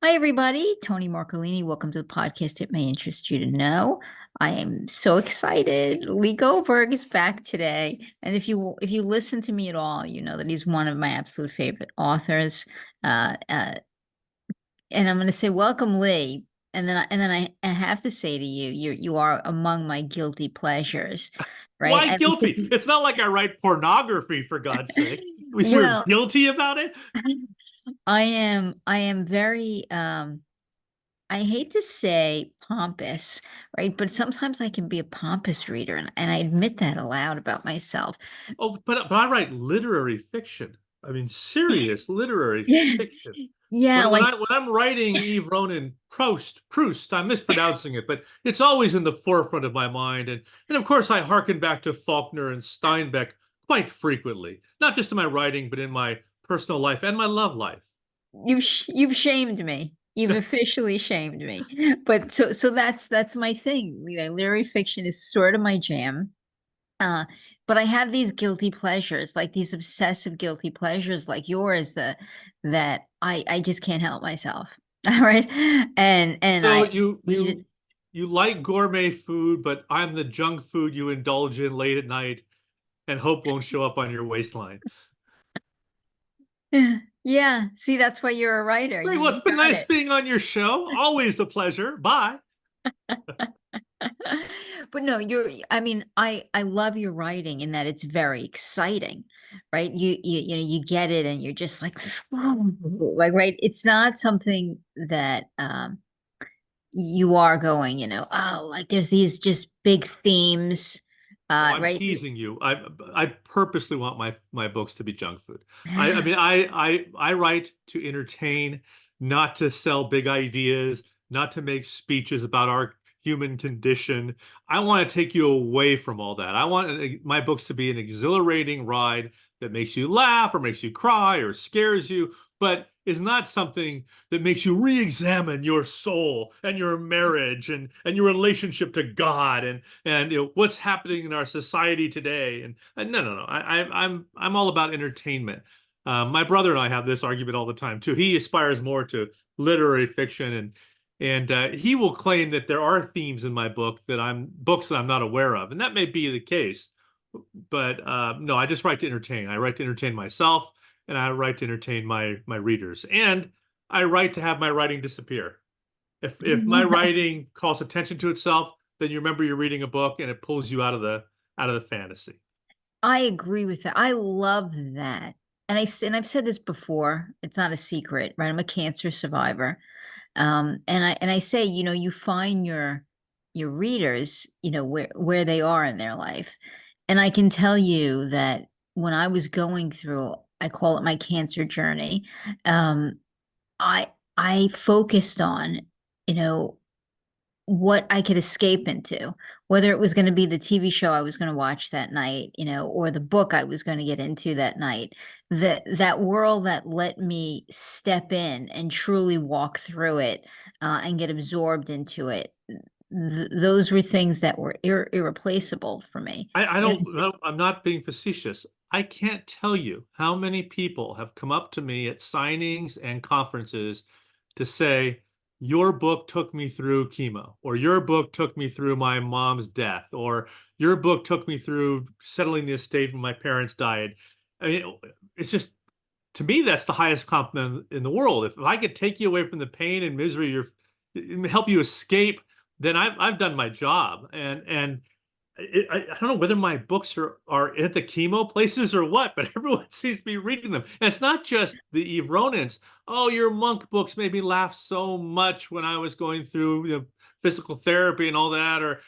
Hi, everybody. Tony Marcolini. Welcome to the podcast. It may interest you to know. I am so excited. Lee Goldberg is back today, and if you listen to me at all, you know that he's one of my absolute favorite authors. Uh, uh, and I'm going to say, welcome, Lee. And then I have to say to you, you are among my guilty pleasures, right? Why I don't guilty? think. It's not like I write pornography, for God's sake. Was you Well, guilty about it? I am very I hate to say pompous, right? But sometimes I can be a pompous reader, and I admit that aloud about myself. Oh, but I write literary fiction. I mean, serious literary Yeah, fiction. yeah, When like I'm writing Eve Ronin, Proust, I'm mispronouncing it, but it's always in the forefront of my mind. And of course, I hearken back to Faulkner and Steinbeck quite frequently, not just in my writing, but in my personal life and my love life. you've shamed me. You've officially shamed me. But so that's my thing. You know, literary fiction is sort of my jam. Uh, but I have these guilty pleasures, like these obsessive guilty pleasures, like yours, that I just can't help myself. All right, and So I you read you you like gourmet food, but I'm the junk food you indulge in late at night and hope won't show up on your waistline. it. Yeah, see, that's why you're a writer. Great. You Well, it's you been got nice it. being on your show. Always a pleasure. Bye. But no, I mean, I love your writing in that it's very exciting, right? You know, you get it and you're just like, like, right? It's not something that you are going, oh, like there's these just big themes, Oh, I'm right? teasing you. I purposely want my books to be junk food. I mean I write to entertain, not to sell big ideas, not to make speeches about our human condition. I want to take you away from all that. I want my books to be an exhilarating ride that makes you laugh or makes you cry or scares you, but is not something that makes you re-examine your soul and your marriage and your relationship to God and what's happening in our society today. And no. I'm all about entertainment. My brother and I have this argument all the time too. He aspires more to literary fiction and he will claim that there are themes in my books that I'm not aware of, and that may be the case. But no, I just write to entertain. I write to entertain myself, and I write to entertain my readers, and I write to have my writing disappear. If my writing calls attention to itself, then you remember you're reading a book and it pulls you out of the fantasy. I agree with that. I love that. And I've said this before, it's not a secret, right? I'm a cancer survivor. And I say, you find your readers, where they are in their life. And I can tell you that when I was going through, I call it my cancer journey, um, I focused on, you know, what I could escape into, whether it was going to be the TV show I was going to watch that night, or the book I was going to get into that night, that world that let me step in and truly walk through it, and get absorbed into it. Those were things that were irreplaceable for me. I You know, don't, no, I'm not being facetious. I can't tell you how many people have come up to me at signings and conferences to say, your book took me through chemo, or your book took me through my mom's death, or your book took me through settling the estate when my parents died. I mean, it's just, to me, that's the highest compliment in the world. If I could take you away from the pain and misery, help you escape, then I've done my job. And I don't know whether my books are at the chemo places or what, but everyone seems to be reading them. And it's not just the Eve Ronins. Oh, your monk books made me laugh so much when I was going through physical therapy and all that, or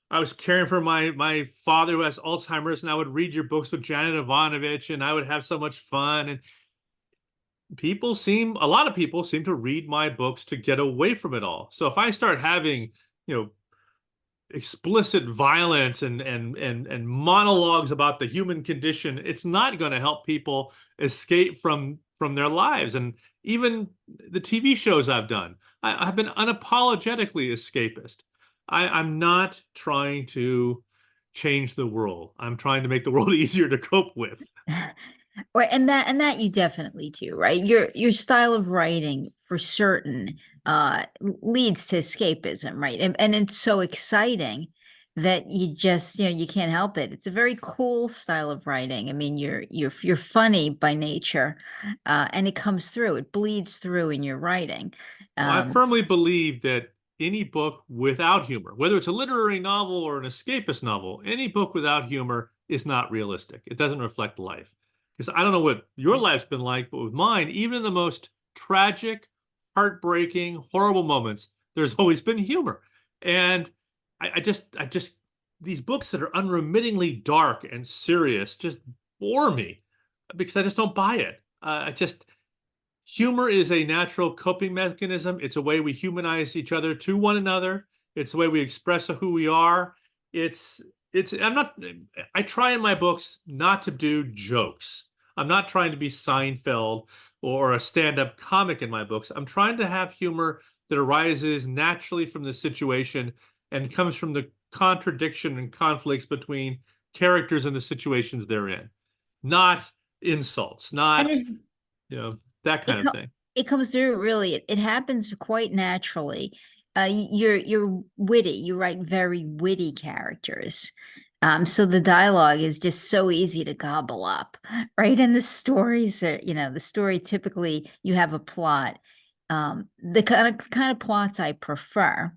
I was caring for my father who has Alzheimer's, and I would read your books with Janet Evanovich, and I would have so much fun. And a lot of people seem to read my books to get away from it all. So if I start having, you know, explicit violence and monologues about the human condition, it's not going to help people escape from their lives. And even the TV shows I've done, I've been unapologetically escapist. I'm not trying to change the world. I'm trying to make the world easier to cope with. Right, and that you definitely do, right? Your style of writing for certain leads to escapism, right? And it's so exciting that you just, you can't help it. It's a very cool style of writing. I mean, you're funny by nature, and it comes through. It bleeds through in your writing. Well, I Um, firmly believe that any book without humor, whether it's a literary novel or an escapist novel, any book without humor is not realistic. It doesn't reflect life. Because I don't know what your life's been like, but with mine, even in the most tragic, heartbreaking, horrible moments, there's always been humor. And I just, these books that are unremittingly dark and serious just bore me because I just don't buy it. Humor is a natural coping mechanism. It's a way we humanize each other to one another. It's the way we express who we are. It's I'm not I try in my books not to do jokes. I'm not trying to be Seinfeld or a stand-up comic in my books. I'm trying to have humor that arises naturally from the situation and comes from the contradiction and conflicts between characters and the situations they're in. Not insults, and not, it, you know, that it kind of co- thing. it comes through really. It happens quite naturally. You're witty. You write very witty characters. So the dialogue is just so easy to gobble up, right? And the stories are, the story typically you have a plot. The kind of plots I prefer,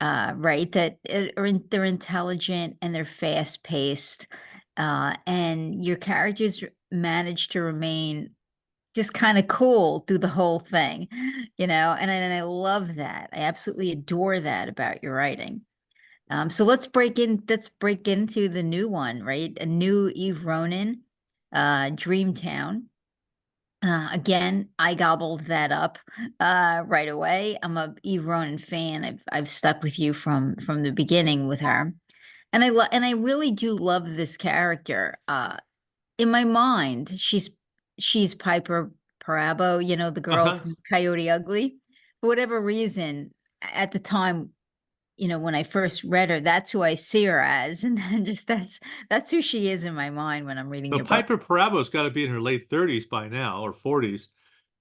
right? That they're intelligent and they're fast paced, and your characters manage to remain just kind of cool through the whole thing, and I love that. I absolutely adore that about your writing. So let's break into the new one, right? A new Eve Ronin, Dreamtown. Again, I gobbled that up right away. I'm a Eve Ronin fan. I've stuck with you from the beginning with her. And I really do love this character. In my mind, she's Piper Parabo, the girl Uh-huh. from Coyote Ugly. For whatever reason, at the time, when I first read her, that's who I see her as, and then just that's who she is in my mind when I'm reading But your book. Piper Parabo's got to be in her late 30s by now, or 40s,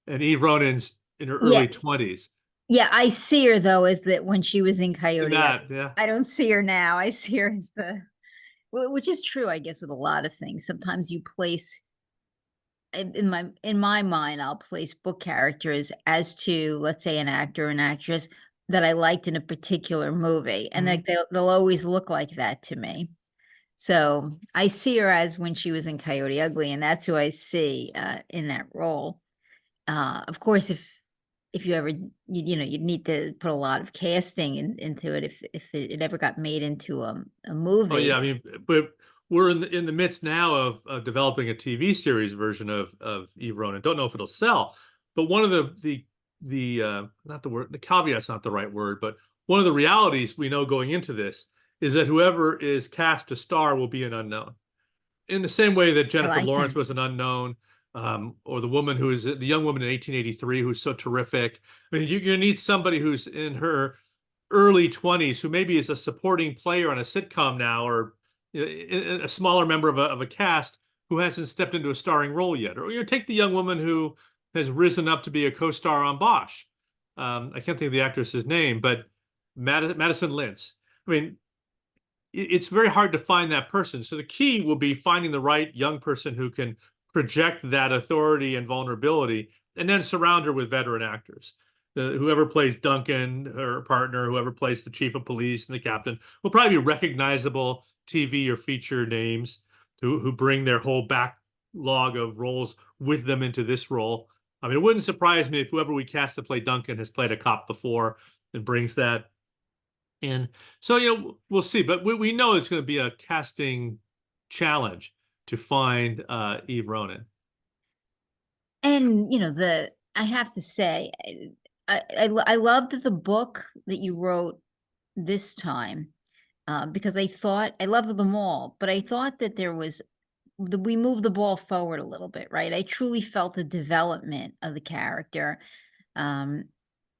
and Eve Ronin's in her Yeah, early 20s. yeah, I see her though as that when she was in In Coyote Ugly. that, yeah. I don't see her now. I see her as which is true, I guess, with a lot of things. Sometimes you place in my mind, I'll place book characters as to, let's say, an actor or an actress that I liked in a particular movie, and Hmm. like they'll always look like that to me. So I see her as when she was in Coyote Ugly, and that's who I see in that role. Of course, if you ever you'd need to put a lot of casting into it if it ever got made into a Oh yeah, movie. I mean, but we're in the midst now of developing a TV series version of Eve Ronin. Don't know if it'll sell, but one of the not the word, the caveat's not the right word, but one of the realities we know going into this is that whoever is cast to star will be an unknown. In the same way that I Jennifer like Lawrence that. was an unknown, or the young woman in 1883 who's so terrific. I mean, you need somebody who's in her early 20s who maybe is a supporting player on a sitcom now, or a smaller member of a cast who hasn't stepped into a starring role yet. Or take the young woman who has risen up to be a co-star on Bosch. I can't think of the actress's name, but Madison Lintz. I mean, it's very hard to find that person. So the key will be finding the right young person who can project that authority and vulnerability, and then surround her with veteran actors. Whoever plays Duncan, her partner, whoever plays the chief of police and the captain, will probably be recognizable TV or feature names who bring their whole backlog of roles with them into this role. I mean, it wouldn't surprise me if whoever we cast to play Duncan has played a cop before and brings that. And so, we'll see, but we know it's going to be a casting challenge to find Eve Ronin. And the I have to say, I loved the book that you wrote this time, because I loved them all, but I thought that we moved the ball forward a little bit, right? I truly felt the development of the character. Um,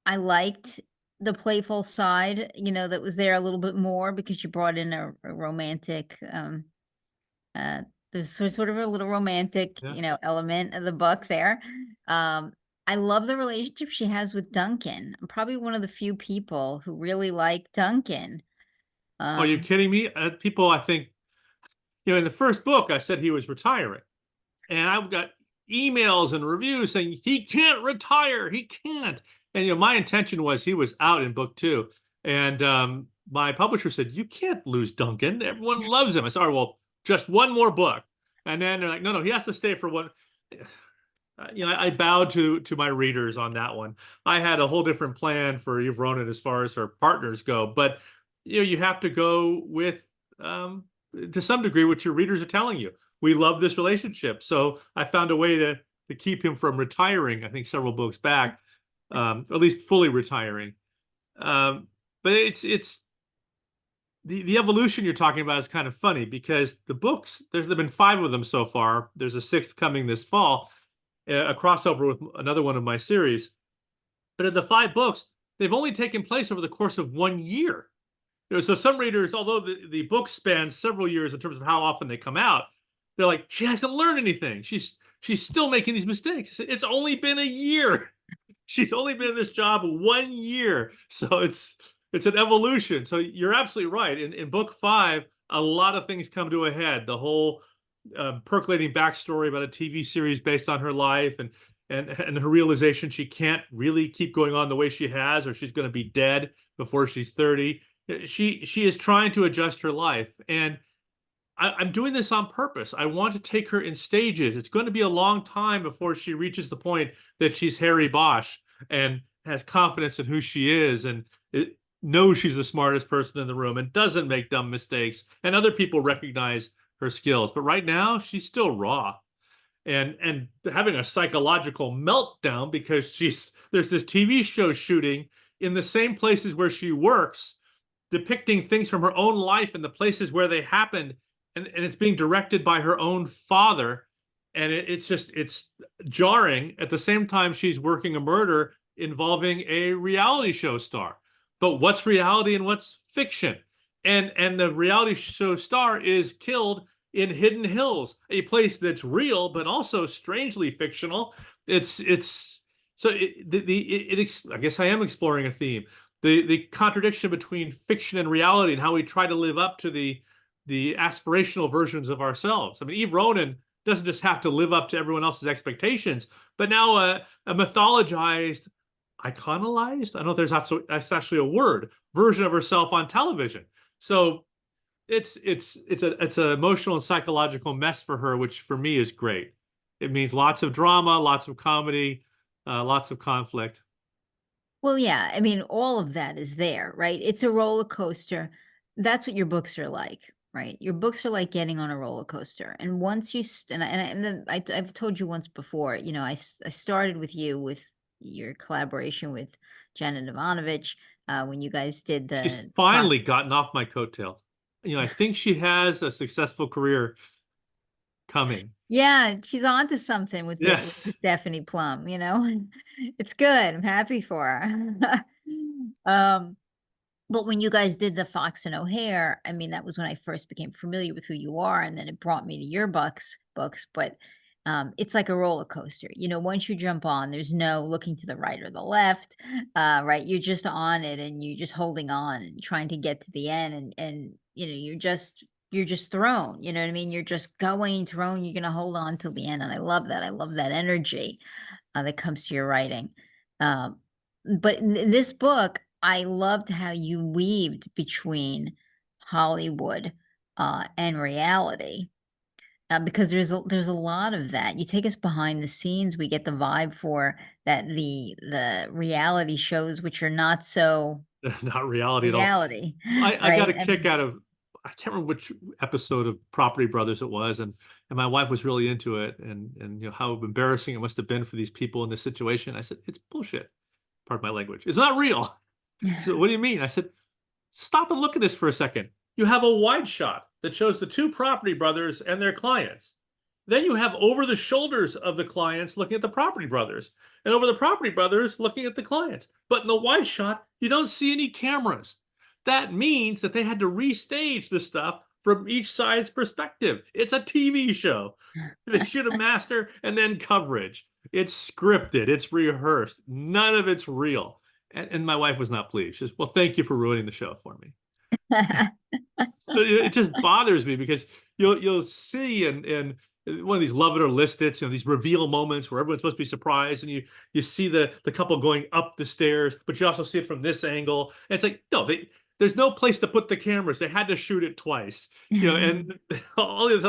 I liked the playful side, that was there a little bit more because you brought in a romantic, uh, there's sort of a little romantic, Yeah. element of the book there. Um, I love the relationship she has with Duncan. I'm probably one of the few people who really like Duncan. Are you Um, kidding me? People, I think, in the first book, I said he was retiring. And I've got emails and reviews saying he can't retire. He can't. And, my intention was he was out in book 2. And my publisher said, you can't lose Duncan. Everyone loves him. I said, all right, well, just one more book. And then they're like, no, he has to stay for one. I bowed to my readers on that one. I had a whole different plan for Eve Ronin as far as her partners go, but you have to go with to some degree what your readers are telling you. We love this relationship, so I found a way to keep him from retiring. I think several books back, at least fully retiring. But it's the evolution you're talking about is kind of funny because the books there've been 5 of them so far. There's a 6th coming this fall, a crossover with another one of my series. But of the 5 books, they've only taken place over the course of 1 year. So some readers, although the book spans several years in terms of how often they come out, they're like, she hasn't learned anything. She's still making these mistakes. It's only been a year. She's only been in this job 1 year. So it's an evolution. So you're absolutely right. In book 5, a lot of things come to a head. The whole percolating backstory about a TV series based on her life and her realization she can't really keep going on the way she has, or she's going to be dead before she's 30. She is trying to adjust her life, and I'm doing this on purpose. I want to take her in stages. It's going to be a long time before she reaches the point that she's Harry Bosch and has confidence in who she is and knows she's the smartest person in the room and doesn't make dumb mistakes, and other people recognize her skills. But right now, she's still raw and having a psychological meltdown because there's this TV show shooting in the same places where she works, depicting things from her own life and the places where they happened, and it's being directed by her own father. And it's jarring. At the same time, she's working a murder involving a reality show star. But what's reality and what's fiction? And the reality show star is killed in Hidden Hills, a place that's real but also strangely fictional. It's so I guess I am exploring a theme. The contradiction between fiction and reality and how we try to live up to the aspirational versions of ourselves. I mean, Eve Ronin doesn't just have to live up to everyone else's expectations, but now a mythologized, iconized, I don't know if that's actually a word, version of herself on television. So it's an emotional and psychological mess for her, which for me is great. It means lots of drama, lots of comedy, lots of conflict. well, yeah, I mean, all of that is there, right? It's a roller coaster. That's what your books are like, right? Your books are like getting on a roller coaster. And once you, and then I've told you once before, I started with you with your collaboration with Janet Evanovich, when you guys did She's the Fox. finally gotten off my coattail. I think she has a successful career coming. Yeah, she's on to something with the Yes. Stephanie Plum, It's good. I'm happy for her. Um, but when you guys did the Fox and O'Hare, I mean, that was when I first became familiar with who you are, and then it brought me to your books. But it's like a roller coaster. Once you jump on, there's no looking to the right or the left. Right? You're just on it, and you're just holding on and trying to get to the end, and you're just thrown. You know what I mean? You're just going thrown. You're gonna hold on till the end, and I love that. I love that energy that comes to your writing. Um, but in this book, I loved how you weaved between Hollywood and reality, because there's a lot of that. You take us behind the scenes. We get the vibe for that the reality shows, which are not so Not reality at all. reality, I got right? a kick out of, I can't remember which episode of Property Brothers it was, and my wife was really into it, and how embarrassing it must have been for these people in this situation. I said, it's bullshit. Pardon my language. It's not real. She said, what do you mean? I said, stop and look at this for a second. You have a wide shot that shows the 2 property brothers and their clients. Then you have over the shoulders of the clients looking at the property brothers, and over the property brothers looking at the clients. But in the wide shot, you don't see any cameras. That means that they had to restage the stuff from each side's perspective. It's a TV show. They should have master and then coverage. It's scripted. It's rehearsed. None of it's real. And my wife was not pleased. She says, well, thank you for ruining the show for me. It just bothers me because you'll see in one of these love it or list it, these reveal moments where everyone's supposed to be surprised, and you see the couple going up the stairs, but you also see it from this angle. And it's like, no, there's no place to put the cameras. They had to shoot it twice, and all this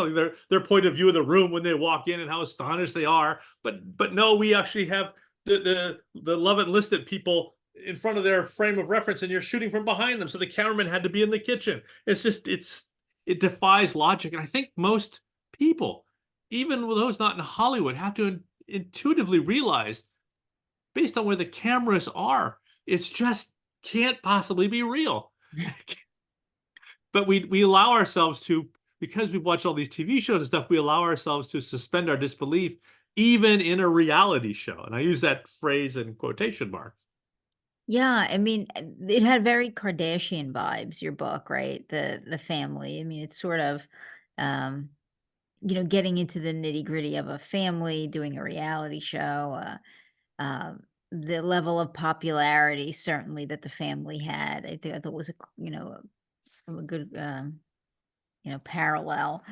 their point of view of the room when they walk in and how astonished they are. But no, we actually have the love it listed people in front of their frame of reference, and you're shooting from behind them, so the cameraman had to be in the kitchen. It defies logic, and I think most people, even those not in Hollywood, have to intuitively realize, based on where the cameras are, it's just can't possibly be real. But we allow ourselves to, because we watch all these TV shows and stuff, we allow ourselves to suspend our disbelief even in a reality show, and I use that phrase in quotation marks. Yeah, I mean, it had very Kardashian vibes, your book, right? The family. I mean, it's sort of, um, getting into the nitty-gritty of a family, doing a reality show, the level of popularity certainly that the family had. I thought was a good parallel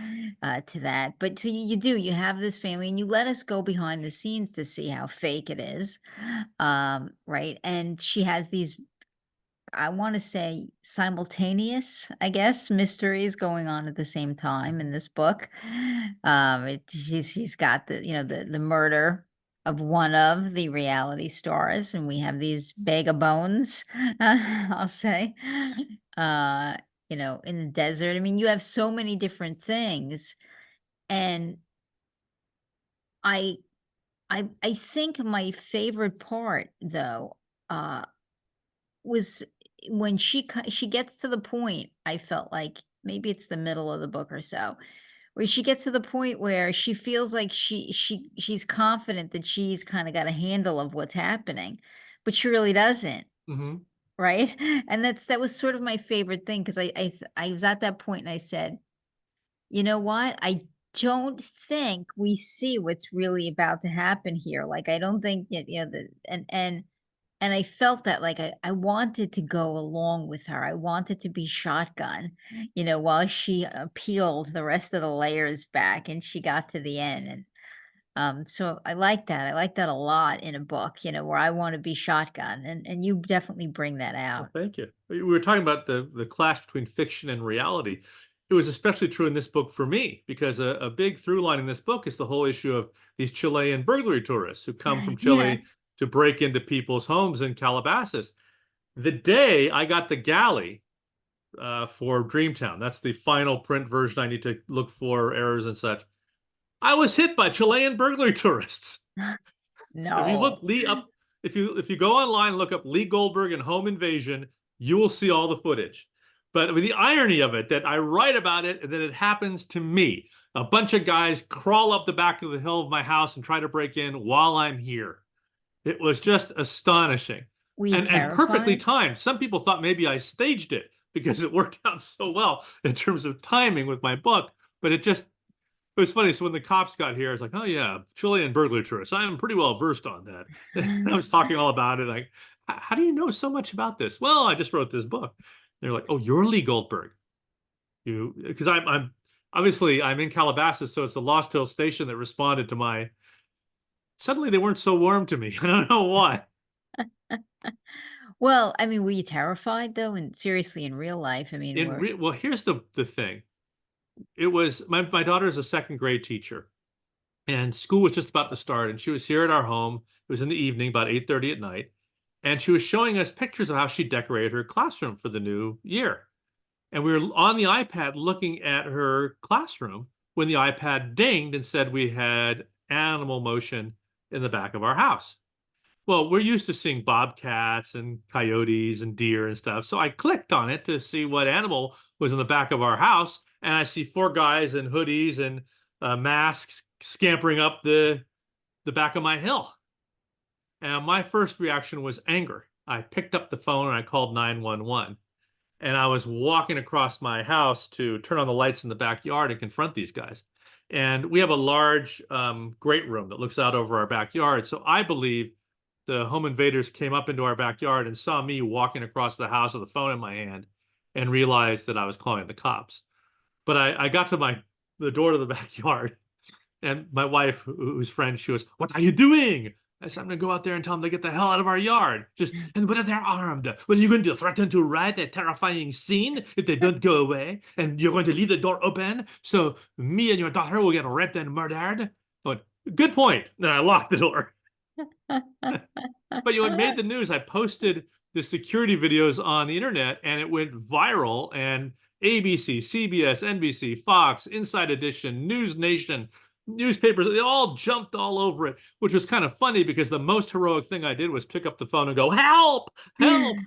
to that. But so you have this family, and you let us go behind the scenes to see how fake it is, right? And she has these, I want to say, simultaneous, I guess, mysteries going on at the same time in this book. She's got the murder of one of the reality stars, and we have these bag of bones, I'll say, uh, in the desert. I mean, you have so many different things, and I I think my favorite part, though, uh was when she gets to the point. I felt like maybe it's the middle of the book or so, where she gets to the point where she feels like she's confident that she's kinda got a handle of what's happening, but she really doesn't, Hmm. right? And that was sort of my favorite thing, 'cause I was at that point and I said, "You know what? I don't think we see what's really about to happen here." Like, I don't think that, the and I felt that, like, I wanted to go along with her. I wanted to be shotgun, while she, peeled the rest of the layers back and she got to the end, and, so I like that. I like that a lot in a book, where I wanna be shotgun, and you definitely bring that Well, out. thank you. We were talking about the clash between fiction and reality. It was especially true in this book for me because a big through line in this book is the whole issue of these Chilean burglary tourists who come from Yeah. Chile to break into people's homes in Calabasas. The day I got the galley for Dreamtown, that's the final print version. I need to look for errors and such. I was hit by Chilean burglary tourists. If you No. look Lee up, if you go online and look up Lee Goldberg and home invasion, you will see all the footage. But with the irony of it, that I write about it and then it happens to me. A bunch of guys crawl up the back of the hill of my house and try to break in while I'm here. It was just astonishing Were you and perfectly terrified? timed. Some people thought maybe I staged it because it worked out so well in terms of timing with my book, but it was funny. So when the cops got here, I was like, "Oh yeah, Chilean burglary tourists. I'm pretty well versed on that." And I was talking all about it. Like, how do you know so much about this? Well, I just wrote this book. They're like, "Oh, you're Lee Goldberg." Because I'm obviously I'm in Calabasas, so it's the Lost Hills station that responded to my. Suddenly, they weren't so warm to me. I don't know why. Well, I mean, were you terrified, though? And seriously, in real life, I mean, Well, here's the thing. It was my daughter is a second grade teacher, and school was just about to start, and she was here at our home. It was in the evening, about 8:30 at night, and she was showing us pictures of how she decorated her classroom for the new year. And we were on the iPad looking at her classroom when the iPad dinged and said we had animal motion in the back of our house. Well, we're used to seeing bobcats and coyotes and deer and stuff. So I clicked on it to see what animal was in the back of our house. And I see four guys in hoodies and masks scampering up the back of my hill. And my first reaction was anger. I picked up the phone and I called 911. And I was walking across my house to turn on the lights in the backyard and confront these guys. And we have a large great room that looks out over our backyard. So I believe the home invaders came up into our backyard and saw me walking across the house with a phone in my hand and realized that I was calling the cops. But I got to the door to the backyard, and my wife, who's French, she was, "What are you doing?" I said, "I'm gonna go out there and tell them to get the hell out of our yard." Just, "And what if they're armed? What are you going to threaten to riot a terrifying scene if they don't go away? And you're going to leave the door open so me and your daughter will get raped and murdered?" But good point. Then I locked the door. But it made the news. I posted the security videos on the internet, and it went viral. And ABC, CBS, NBC, Fox, Inside Edition, News Nation, newspapers, they all jumped all over it, which was kind of funny because the most heroic thing I did was pick up the phone and go, "Help! Help!"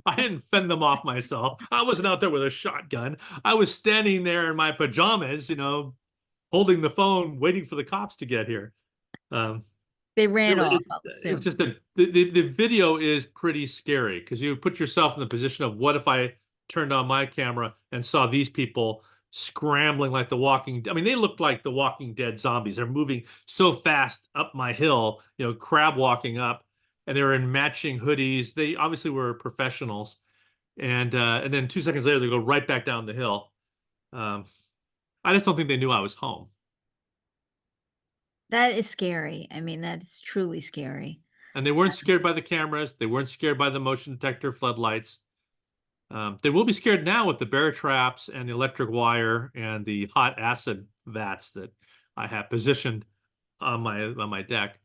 I didn't fend them off myself. I wasn't out there with a shotgun. I was standing there in my pajamas, holding the phone, waiting for the cops to get here. Um, They it, ran off, it, I'll it's assume. just that the video is pretty scary because you put yourself in the position of, what if I turned on my camera and saw these people scrambling like the walking, I mean, they looked like the Walking Dead zombies. They're moving so fast up my hill, crab walking up, and they were in matching hoodies. They obviously were professionals. And then 2 seconds later, they go right back down the hill. Um, I just don't think they knew I was home. That is scary. I mean, that's truly scary. And they weren't scared by the cameras. They weren't scared by the motion detector floodlights. They will be scared now with the bear traps and the electric wire and the hot acid vats that I have positioned on my deck.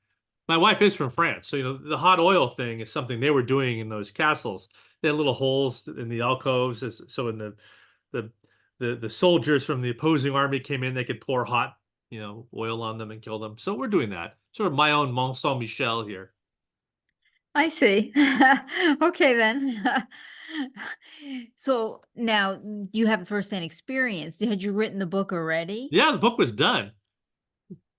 My wife is from France, so the hot oil thing is something they were doing in those castles. They had little holes in the alcoves, so when the the soldiers from the opposing army came in, they could pour hot, oil on them and kill them. So we're doing that. Sort of my own Mont Saint Michel here. I see. Okay, then. So now you have firsthand experience. Had you written the book already? Yeah, the book was done.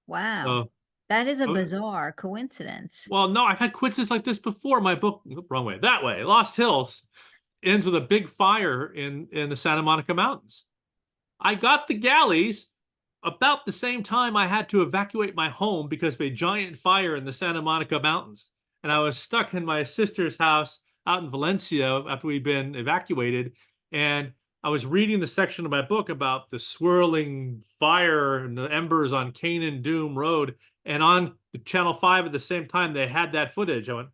Wow. So, That is a uh, bizarre coincidence. well, no, I've had quizzes like this before. My book, wrong way, that way, Lost Hills ends with a big fire in the Santa Monica Mountains. I got the galleys about the same time I had to evacuate my home because of a giant fire in the Santa Monica Mountains. And I was stuck in my sister's house out in Valencia after we'd been evacuated. And I was reading the section of my book about the swirling fire and the embers on Canaan Doom Road. And on Channel 5 at the same time, they had that footage. I went,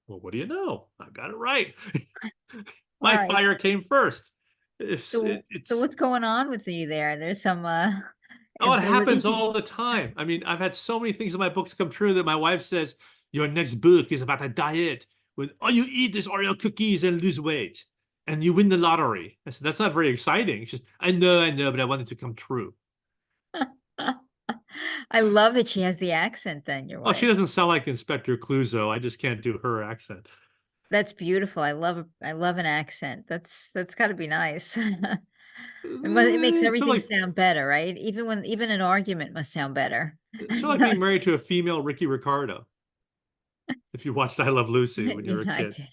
well, what do you know? I got it right. All My right. fire came first. So It's what's going on with you there? There's some Oh, it happens ability. all the time. I mean, I've had so many things in my books come true that my wife says, "Your next book is about a diet when all you eat is Oreo cookies and lose weight, and you win the lottery." I said, "That's not very exciting." She says, I know, but I want it to come true." I love it. She has the accent then, your Oh, she wife. doesn't sound like Inspector Clouseau. I just can't do her accent. That's beautiful. I love an accent. That's gotta be nice. It makes It's sort of everything like sound better, right? Even an argument must sound better. it's sort of like being married to a female Ricky Ricardo. If you watched I Love Lucy when you were a Yeah, I kid. did.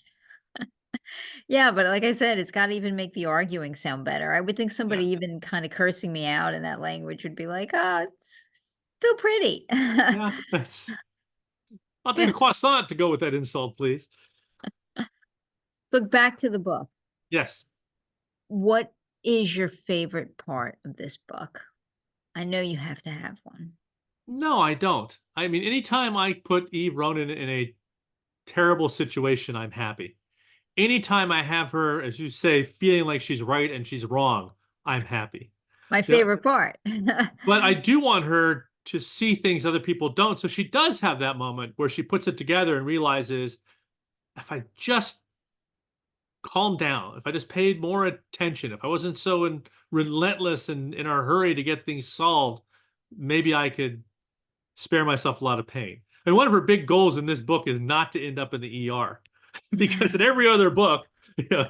Yeah, but like I said, it's gotta even make the arguing sound better. I would think Yeah, somebody even kinda cursing me out in that language would be like, "Oh, it's still pretty." yeah. That's. I'll take a croissant to go with that insult, please. So back to the book. Yes. What is your favorite part of this book? I know you have to have one. No, I don't. I mean, anytime I put Eve Ronin in a terrible situation, I'm happy. Anytime I have her, as you say, feeling like she's right and she's wrong, I'm happy. My Yeah, favorite part. but I do want her to see things other people don't. So she does have that moment where she puts it together and realizes, if I just calmed down, if I just paid more attention, if I wasn't so relentless and in a hurry to get things solved, maybe I could spare myself a lot of pain. And one of her big goals in this book is not to end up in the ER, because in every other book,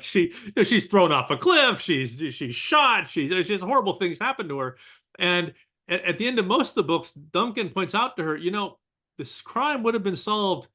she's thrown off a cliff, she's shot, she has horrible things happen to her, and at the end of most of the books, Duncan points out to her, this crime would have been solved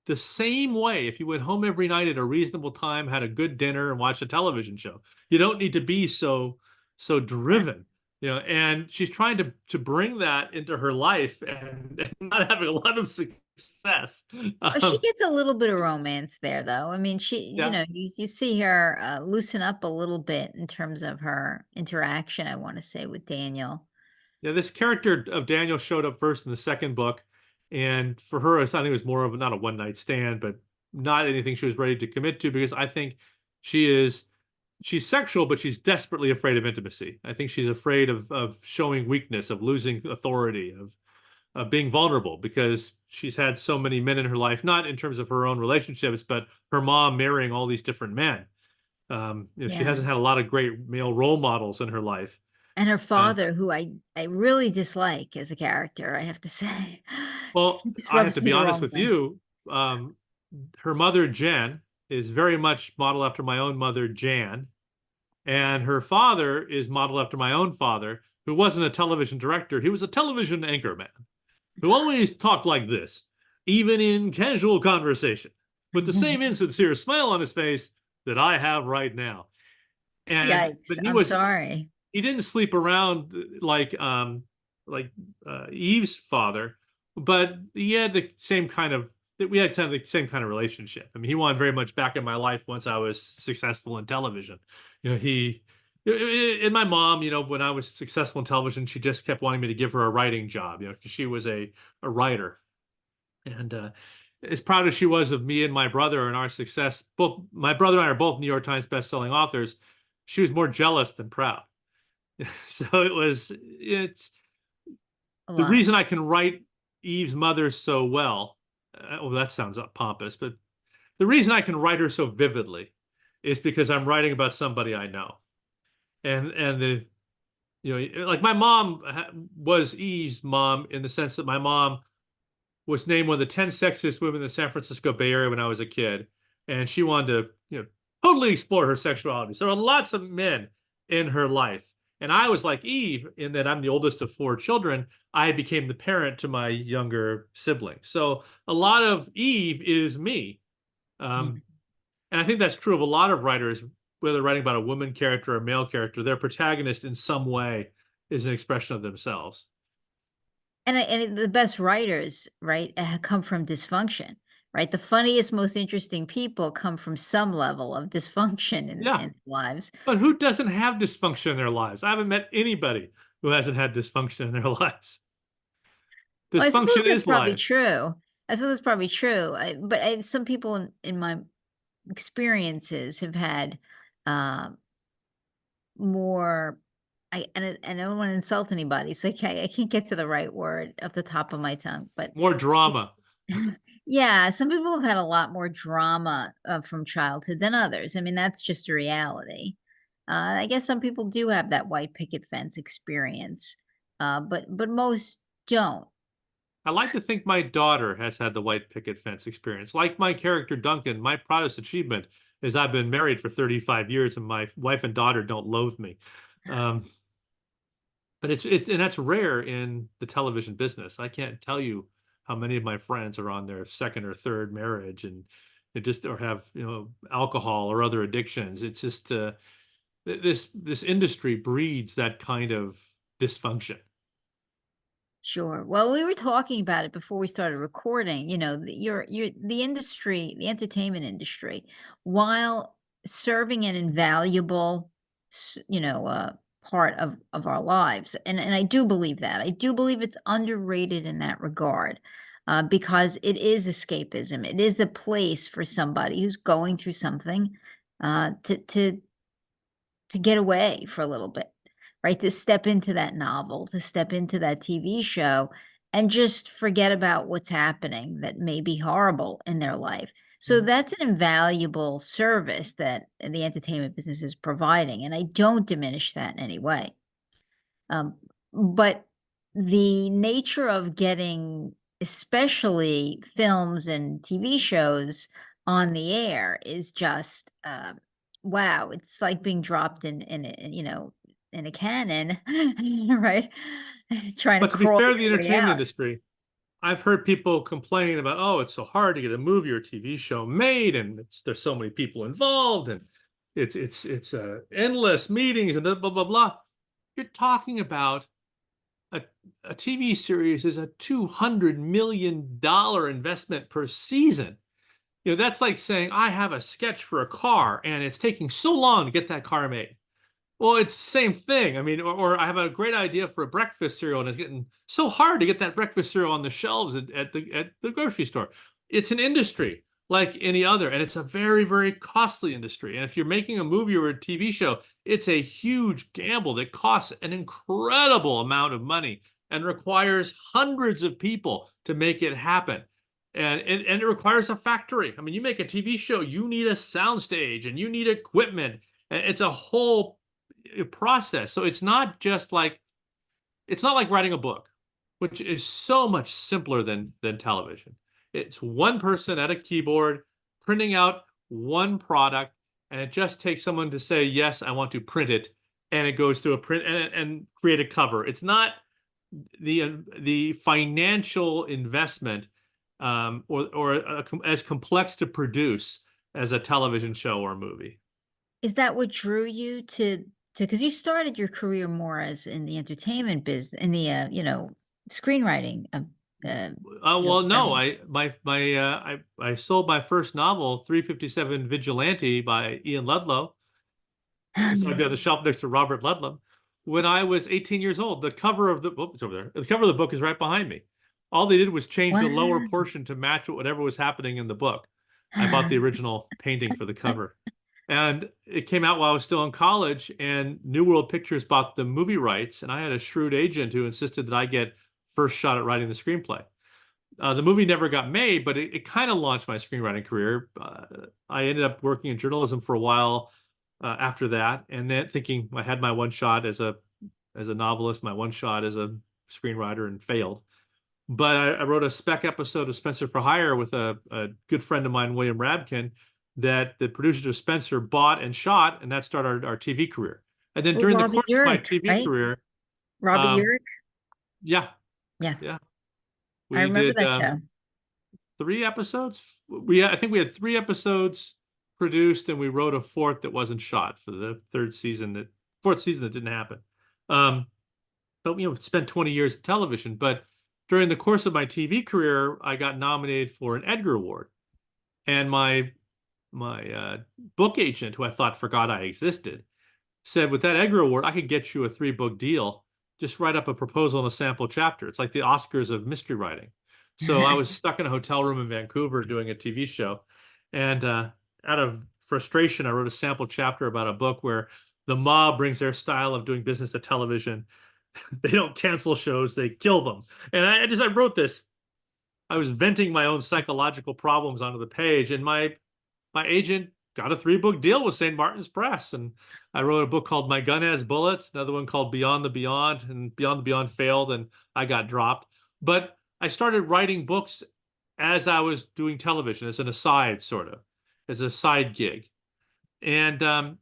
the same way if you went home every night at a reasonable time, had a good dinner, and watched a television show. You don't need to be so driven. and she's trying to bring that into her life and not having a lot of success. Oh, she Um, gets a little bit of romance there, though. I mean, yeah, you see her loosen up a little bit in terms of her interaction, I want to say, with Daniel. yeah. This character of Daniel showed up first in the second book, and for her, I think it was more of not a one night stand, but not anything she was ready to commit to because I think she is she's sexual, but she's desperately afraid of intimacy. I think she's afraid of showing weakness, of losing authority, of being vulnerable because she's had so many men in her life, not in terms of her own relationships, but her mom marrying all these different men. She Yeah. hasn't had a lot of great male role models in her life. And her Uh, father, who I really dislike as a character, I have to say. well, He just I have rubs to me be the honest wrong with way. you. Um, Her mother, Jen, is very much modeled after my own mother, Jan. And her father is modeled after my own father, who wasn't a television director. He was a television anchorman who always talked like this, even in casual conversation, with the same insincere smile on his face that I have right now. And Yikes. but I'm sorry. he didn't sleep around like Eve's father, but he had the same kind of we had kind of the same kind of relationship. I mean, he wanted very much back in my life once I was successful in television. He and my mom, when I was successful in television, she just kept wanting me to give her a writing job, because she was a writer. And as proud as she was of me and my brother and our success, both my brother and I are both New York Times best-selling authors. She was more jealous than proud. So it's A the lot. reason I can write Eve's mother so well. Oh, that sounds pompous, but the reason I can write her so vividly is because I'm writing about somebody I know. And like my mom was Eve's mom in the sense that my mom was named one of the 10 sexiest women in the San Francisco Bay Area when I was a kid. And she wanted to, totally explore her sexuality. So there are lots of men in her life. And I was like Eve in that I'm the oldest of four children. I became the parent to my younger sibling. So a lot of Eve is me. Um, and I think that's true of a lot of writers, whether writing about a woman character or a male character, their protagonist in some way is an expression of themselves. The best writers, right, come from dysfunction, right? The funniest, most interesting people come from some level of dysfunction Yeah. in lives. But who doesn't have dysfunction in their lives? I haven't met anybody who hasn't had dysfunction in their lives. Well, I suppose Dysfunction that's is probably life. true. I suppose that's probably true. Some people in my experiences have had uh, more. I don't want to insult anybody, so I can't get to the right word off the top of my tongue. But More drama. yeah, some people have had a lot more drama from childhood than others. I mean, that's just a reality. I guess some people do have that white picket fence experience, but most don't. I like to think my daughter has had the white picket fence experience. Like my character Duncan, my proudest achievement is I've been married for 35 years and my wife and daughter don't loathe me. Um, but it's and that's rare in the television business. I can't tell you how many of my friends are on their second or third marriage and they just or have, alcohol or other addictions. It's just this industry breeds that kind of dysfunction. Sure. Well, we were talking about it before we started recording. The industry, the entertainment industry, while serving an invaluable, part of our lives, and I do believe that. I do believe it's underrated in that regard, because it is escapism. It is a place for somebody who's going through something, to get away for a little bit, right? To step into that novel, to step into that TV show and just forget about what's happening that may be horrible in their life. So Mhm. that's an invaluable service that the entertainment business is providing. And I don't diminish that in any way. Um, but the nature of getting, especially films and TV shows on the air, is just wow. It's like being dropped in a cannon, right? Trying to But to be crawl fair to the your way entertainment out. industry, I've heard people complain about, oh, it's so hard to get a movie or TV show made, and there's so many people involved, and it's endless meetings and blah blah blah. you're talking about a, a TV series is a $200 million investment per season. That's like saying I have a sketch for a car and it's taking so long to get that car made. Well, it's the same thing. I mean, or I have a great idea for a breakfast cereal, and it's getting so hard to get that breakfast cereal on the shelves at the grocery store. It's an industry like any other, and it's a very, very costly industry. And if you're making a movie or a TV show, it's a huge gamble that costs an incredible amount of money and requires hundreds of people to make it happen. And it requires a factory. I mean, you make a TV show, you need a soundstage and you need equipment. And it's a whole process. So it's not like writing a book, which is so much simpler than television. It's one person at a keyboard printing out one product, and it just takes someone to say, yes, I want to print it, and it goes through a print and create a cover. It's not the financial investment or as complex to produce as a television show or a movie. Is that what drew you to because you started your career more as in the entertainment business, in the, screenwriting, uh, field Well, no, rather I sold my first novel, 357 Vigilante by Ian Ludlow. So I'd be on the shelf next to Robert Ludlum. When I was 18 years old, the cover of the oh, it's over there. The cover of the book is right behind me. All they did was change the lower Wow. portion to match whatever was happening in the book. I bought the original painting for the cover. And it came out while I was still in college, and New World Pictures bought the movie rights, and I had a shrewd agent who insisted that I get first shot at writing the screenplay. The movie never got made, but it kind of launched my screenwriting career. I ended up working in journalism for a while after that, and then thinking I had my one shot as a novelist, my one shot as a screenwriter, and failed. But I wrote a spec episode of Spencer for Hire with a good friend of mine, William Rabkin, that the producers of Spencer bought and shot, and that started our TV career. And then With during the Robbie course of my Urich, TV right? career, Robbie um, Urich? yeah, Yeah, yeah, I we remember did that show. 3 episodes. I think we had 3 episodes produced, and we wrote a fourth that wasn't shot for the fourth season that didn't happen. Um, but spent 20 years in television. But during the course of my TV career, I got nominated for an Edgar Award, and my book agent, who I thought forgot I existed, said, with that Edgar Award, I could get you a 3-book deal. Just write up a proposal and a sample chapter. It's like the Oscars of mystery writing. So I was stuck in a hotel room in Vancouver doing a TV show. And out of frustration, I wrote a sample chapter about a book where the mob brings their style of doing business to television. They don't cancel shows, they kill them. And I wrote this. I was venting my own psychological problems onto the page, and my agent got a 3-book deal with St. Martin's Press. And I wrote a book called My Gun Has Bullets, another one called Beyond the Beyond, and Beyond the Beyond failed, and I got dropped. But I started writing books as I was doing television, as an aside, sort of, as a side gig. And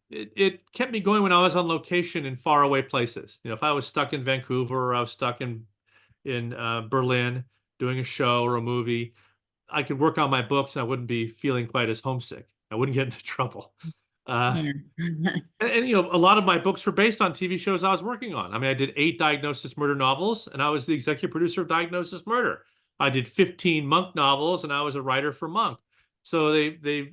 it kept me going when I was on location in faraway places. If I was stuck in Vancouver, or I was stuck in Berlin doing a show or a movie, I could work on my books and I wouldn't be feeling quite as homesick. I wouldn't get into trouble. Uh, Yeah. and a lot of my books were based on TV shows I was working on. I mean, I did 8 Diagnosis Murder novels, and I was the executive producer of Diagnosis Murder. I did 15 Monk novels, and I was a writer for Monk. So they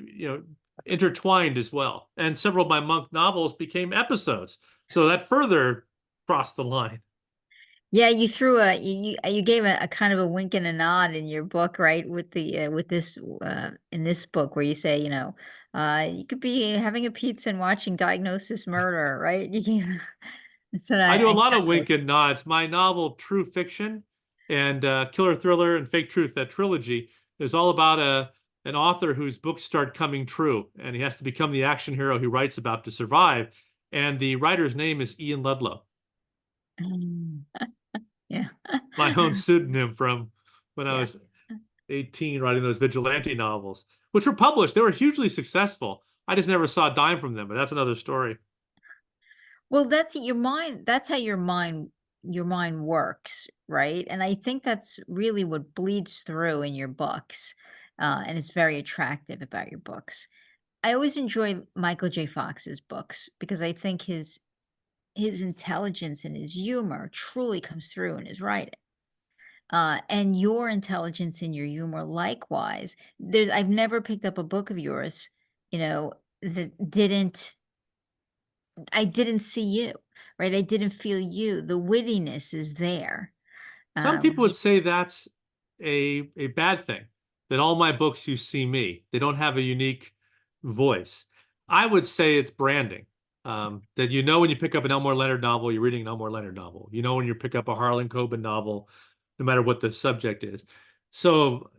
intertwined as well. And several of my Monk novels became episodes. So that further crossed the line. Yeah, you threw you gave a kind of a wink and a nod in your book, right? With this in this book where you say, you could be having a pizza and watching Diagnosis Murder, right? You can, that's what I do a lot of exactly. wink and nods. My novel, True Fiction, and Killer Thriller and Fake Truth, that trilogy, is all about an author whose books start coming true, and he has to become the action hero he writes about to survive. And the writer's name is Ian Ludlow, Mm, yeah. my own pseudonym from when I Yeah. was 18 writing those vigilante novels, which were published. They were hugely successful. I just never saw a dime from them, but that's another story. Well, that's how your mind works, right? And I think that's really what bleeds through in your books, and it's very attractive about your books. I always enjoy Michael J. Fox's books because I think his intelligence and his humor truly comes through in his writing. And your intelligence and your humor likewise. I've never picked up a book of yours, you know, that I didn't see you, right? I didn't feel you. The wittiness is there. Some people Y would say that's a bad thing, that all my books you see me. They don't have a unique voice. I would say it's branding. That you know when you pick up an Elmore Leonard novel, you're reading an Elmore Leonard novel. You know when you pick up a Harlan Coben novel, no matter what the subject is. So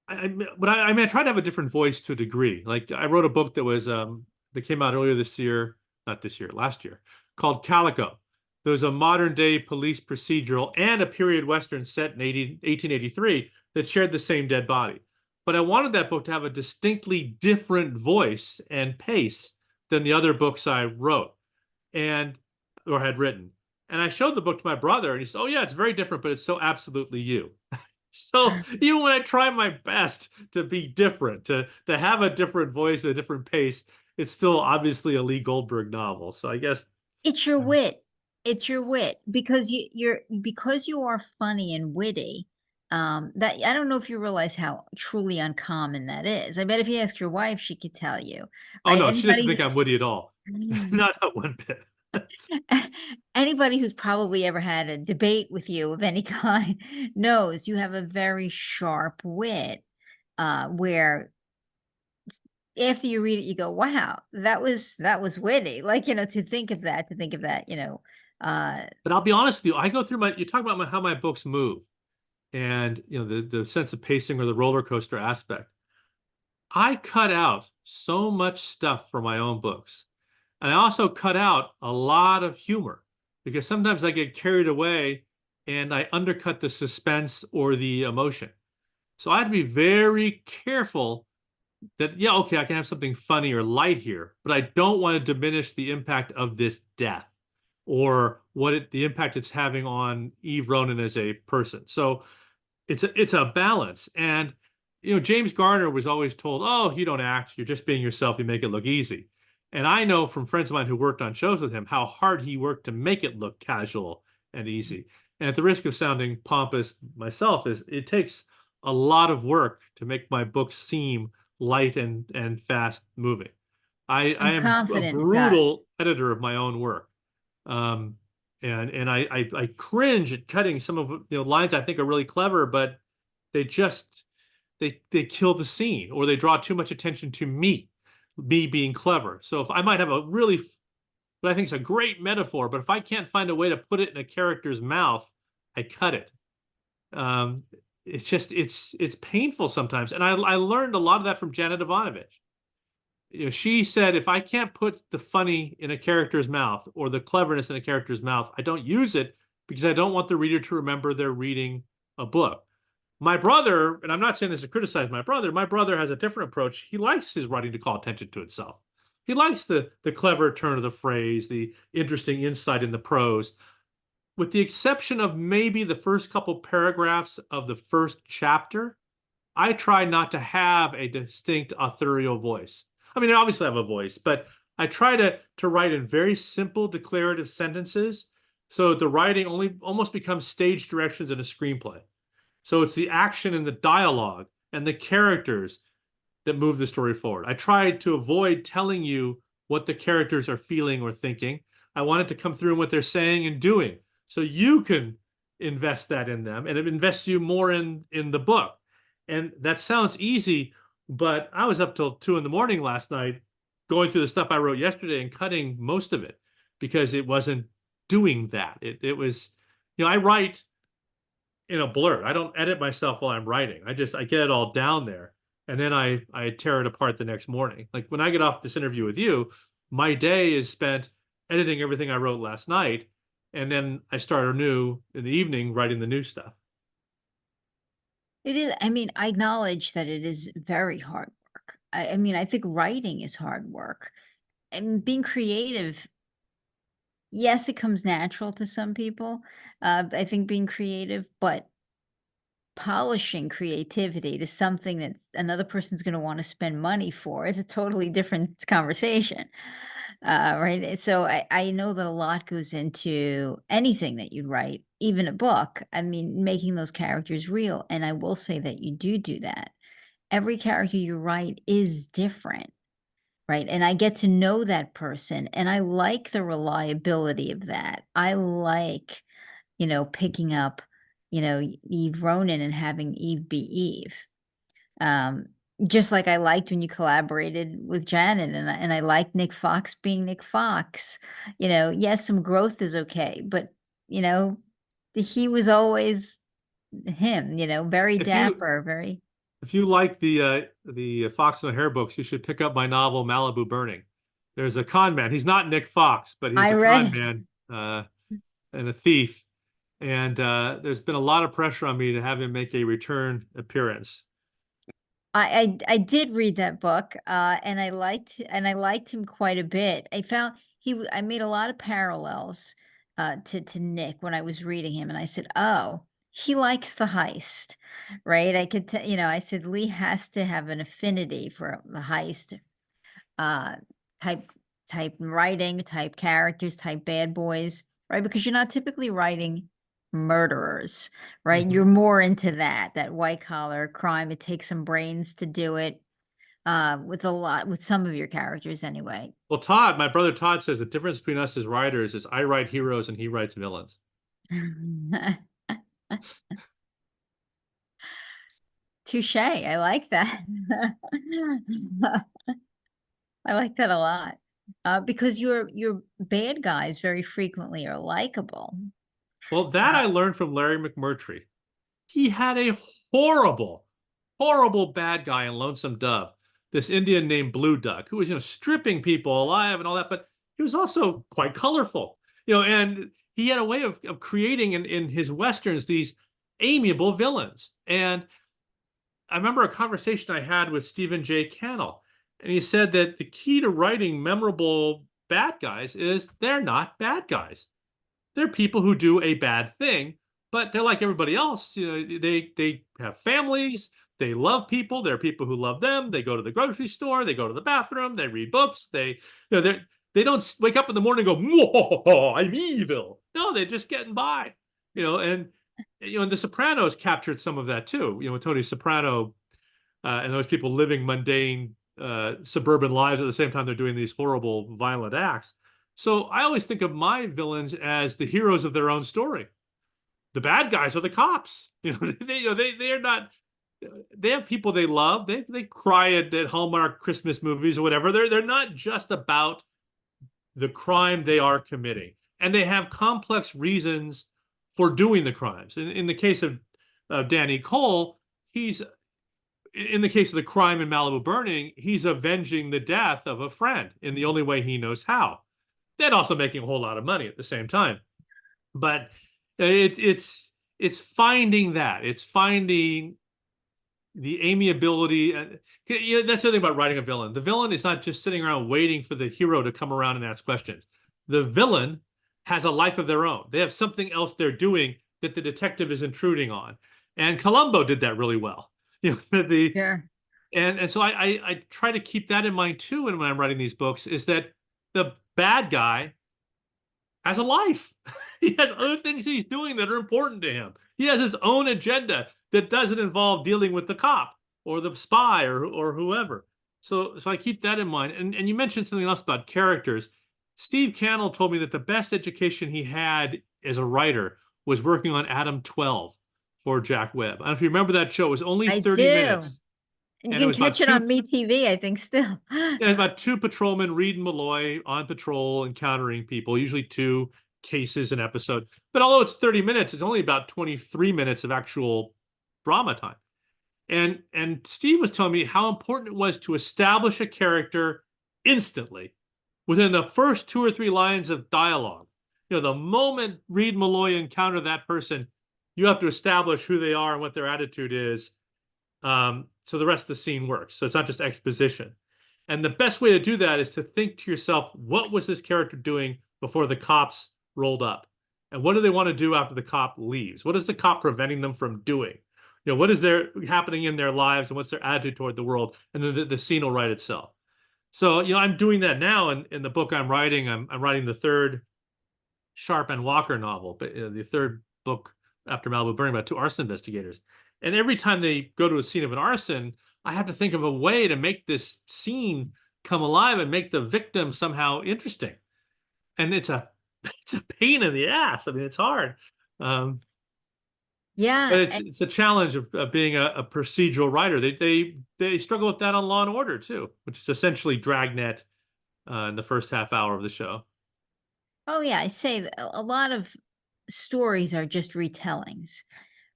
I mean, I try to have a different voice to a degree. Like I wrote a book that came out earlier this year, not this year, last year, called Calico. There's a modern day police procedural and a period Western set in 1883 that shared the same dead body. But I wanted that book to have a distinctly different voice and pace than the other books I wrote and or had written. And I showed the book to my brother, and he said, "Oh yeah, it's very different, but it's so absolutely you." So even when I try my best to be different, to have a different voice, a different pace, it's still obviously a Lee Goldberg novel. So I guess It's your wit. It's your wit because because you are funny and witty. That I don't know if you realize how truly uncommon that is. I bet if you ask your wife, she could tell you, oh right? no, she doesn't think I'm witty at all. Who's Not one bit. anybody who's probably ever had a debate with you of any kind knows you have a very sharp wit, where after you read it, you go, "Wow, that was witty." Like, to think of that, But I'll be honest with you, I go through you talk about how my books move and the sense of pacing or the roller coaster aspect. I cut out so much stuff for my own books. And I also cut out a lot of humor because sometimes I get carried away and I undercut the suspense or the emotion. So I had to be very careful that, yeah, okay, I can have something funny or light here, but I don't want to diminish the impact of this death or the impact it's having on Eve Ronin as a person. So it's a balance. And James Garner was always told, "Oh, you don't act, you're just being yourself, you make it look easy." And I know from friends of mine who worked on shows with him how hard he worked to make it look casual and easy. And at the risk of sounding pompous myself, is it takes a lot of work to make my books seem light and fast moving. I I'm am a confident it does. brutal editor of my own work. Um, and I cringe at cutting some of lines I think are really clever, but they just they kill the scene or they draw too much attention to me being clever. So if I might have a really what I think is a great metaphor, but if I can't find a way to put it in a character's mouth, I cut it. Um, it's painful sometimes, and I learned a lot of that from Janet Evanovich. She said, if I can't put the funny in a character's mouth or the cleverness in a character's mouth, I don't use it because I don't want the reader to remember they're reading a book. My brother, and I'm not saying this to criticize my brother has a different approach. He likes his writing to call attention to itself. He likes the clever turn of the phrase, the interesting insight in the prose, with the exception of maybe the first couple paragraphs of the first chapter. I try not to have a distinct authorial voice. I mean, I obviously have a voice, but I try to write in very simple declarative sentences so the writing only almost becomes stage directions in a screenplay. So it's the action and the dialogue and the characters that move the story forward. I try to avoid telling you what the characters are feeling or thinking. I want it to come through in what they're saying and doing so you can invest that in them and it invests you more in the book. And that sounds easy, but I was up till 2 in the morning last night going through the stuff I wrote yesterday and cutting most of it because it wasn't doing that. It was, I write in a blur. I don't edit myself while I'm writing. I get it all down there and then I tear it apart the next morning. Like when I get off this interview with you, my day is spent editing everything I wrote last night and then I start anew in the evening writing the new stuff. It is, I mean, I acknowledge that it is very hard work. I mean, I think writing is hard work. And being creative, yes, it comes natural to some people. I think being creative, but polishing creativity to something that another person's going to want to spend money for is a totally different conversation. Right. So I know that a lot goes into anything that you write, even a book. I mean, making those characters real. And I will say that you do that. Every character you write is different, right? And I get to know that person, and I like the reliability of that. I like, picking up, Eve Ronin and having Eve be Eve. Um, just like I liked when you collaborated with Janet, and I liked Nick Fox being Nick Fox. Yes, some growth is okay, but you know, he was always him, very If you dapper, very. if you like the Fox and O'Hare books, you should pick up my novel Malibu Burning. There's a con man. He's not Nick Fox, but he's I a read con it. man and a thief. And there's been a lot of pressure on me to have him make a return appearance. I did read that book, and I liked him quite a bit. I found I made a lot of parallels to Nick when I was reading him, and I said, "Oh, he likes the heist," right? I could tell, I said Lee has to have an affinity for the heist uh type writing, type characters, type bad boys, right? Because you're not typically writing murderers, right? You're Mhm. more into that white collar crime. It takes some brains to do it, with some of your characters anyway. Well, Todd, my brother Todd says the difference between us as writers is I write heroes and he writes villains. Touche. I like that. I like that a lot. Because your bad guys very frequently are likable. Well, that Uh, I learned from Larry McMurtry. He had a horrible, horrible bad guy in Lonesome Dove, this Indian named Blue Duck, who was, stripping people alive and all that, but he was also quite colorful, and he had a way of creating in his Westerns these amiable villains. And I remember a conversation I had with Stephen J. Cannell, and he said that the key to writing memorable bad guys is they're not bad guys. They're people who do a bad thing, but they're like everybody else. They have families. They love people. There are people who love them. They go to the grocery store. They go to the bathroom. They read books. They don't wake up in the morning and go, "Whoa, I'm evil." No, they're just getting by. And and The Sopranos captured some of that too. Tony Soprano and those people living mundane suburban lives at the same time they're doing these horrible, violent acts. So I always think of my villains as the heroes of their own story. The bad guys are the cops. They are not. They have people they love. They cry at Hallmark Christmas movies or whatever. They're not just about the crime they are committing, and they have complex reasons for doing the crimes. In the case of Danny Cole, he's in the case of the crime in Malibu Burning, he's avenging the death of a friend in the only way he knows how. And also making a whole lot of money at the same time. But it's finding that. It's finding the amiability. That's the thing about writing a villain. The villain is not just sitting around waiting for the hero to come around and ask questions. The villain has a life of their own. They have something else they're doing that the detective is intruding on. And Columbo did that really well. The sure. and so I try to keep that in mind too when I'm writing these books, is that the bad guy has a life. He has other things he's doing that are important to him. He has his own agenda that doesn't involve dealing with the cop or the spy or whoever. So I keep that in mind. And you mentioned something else about characters. Steve Cannell told me that the best education he had as a writer was working on Adam 12 for Jack Webb. I don't know if you remember that show. It was only I 30 do. minutes. And you And it can was about catch it two on MeTV, I think, still. Yeah, about two patrolmen, Reed and Malloy, on patrol encountering people, usually two cases an episode. But although it's 30 minutes, it's only about 23 minutes of actual drama time. And Steve was telling me how important it was to establish a character instantly within the first two or three lines of dialogue. The moment Reed and Malloy encounter that person, you have to establish who they are and what their attitude is, so the rest of the scene works. So it's not just exposition. And the best way to do that is to think to yourself, what was this character doing before the cops rolled up? And what do they want to do after the cop leaves? What is the cop preventing them from doing? What is happening in their lives and what's their attitude toward the world? And then the scene will write itself. So, I'm doing that now in the book I'm writing. I'm writing the third Sharpe and Walker novel, but the third book after Malibu Burning about two arson investigators. And every time they go to a scene of an arson, I have to think of a way to make this scene come alive and make the victim somehow interesting. And it's a it's a pain in the ass. I mean, it's hard. Um, but Yeah. it's a challenge of being a procedural writer. They struggle with that on Law and Order too, which is essentially Dragnet in the first half hour of the show. Oh, yeah. I say that a lot of stories are just retellings,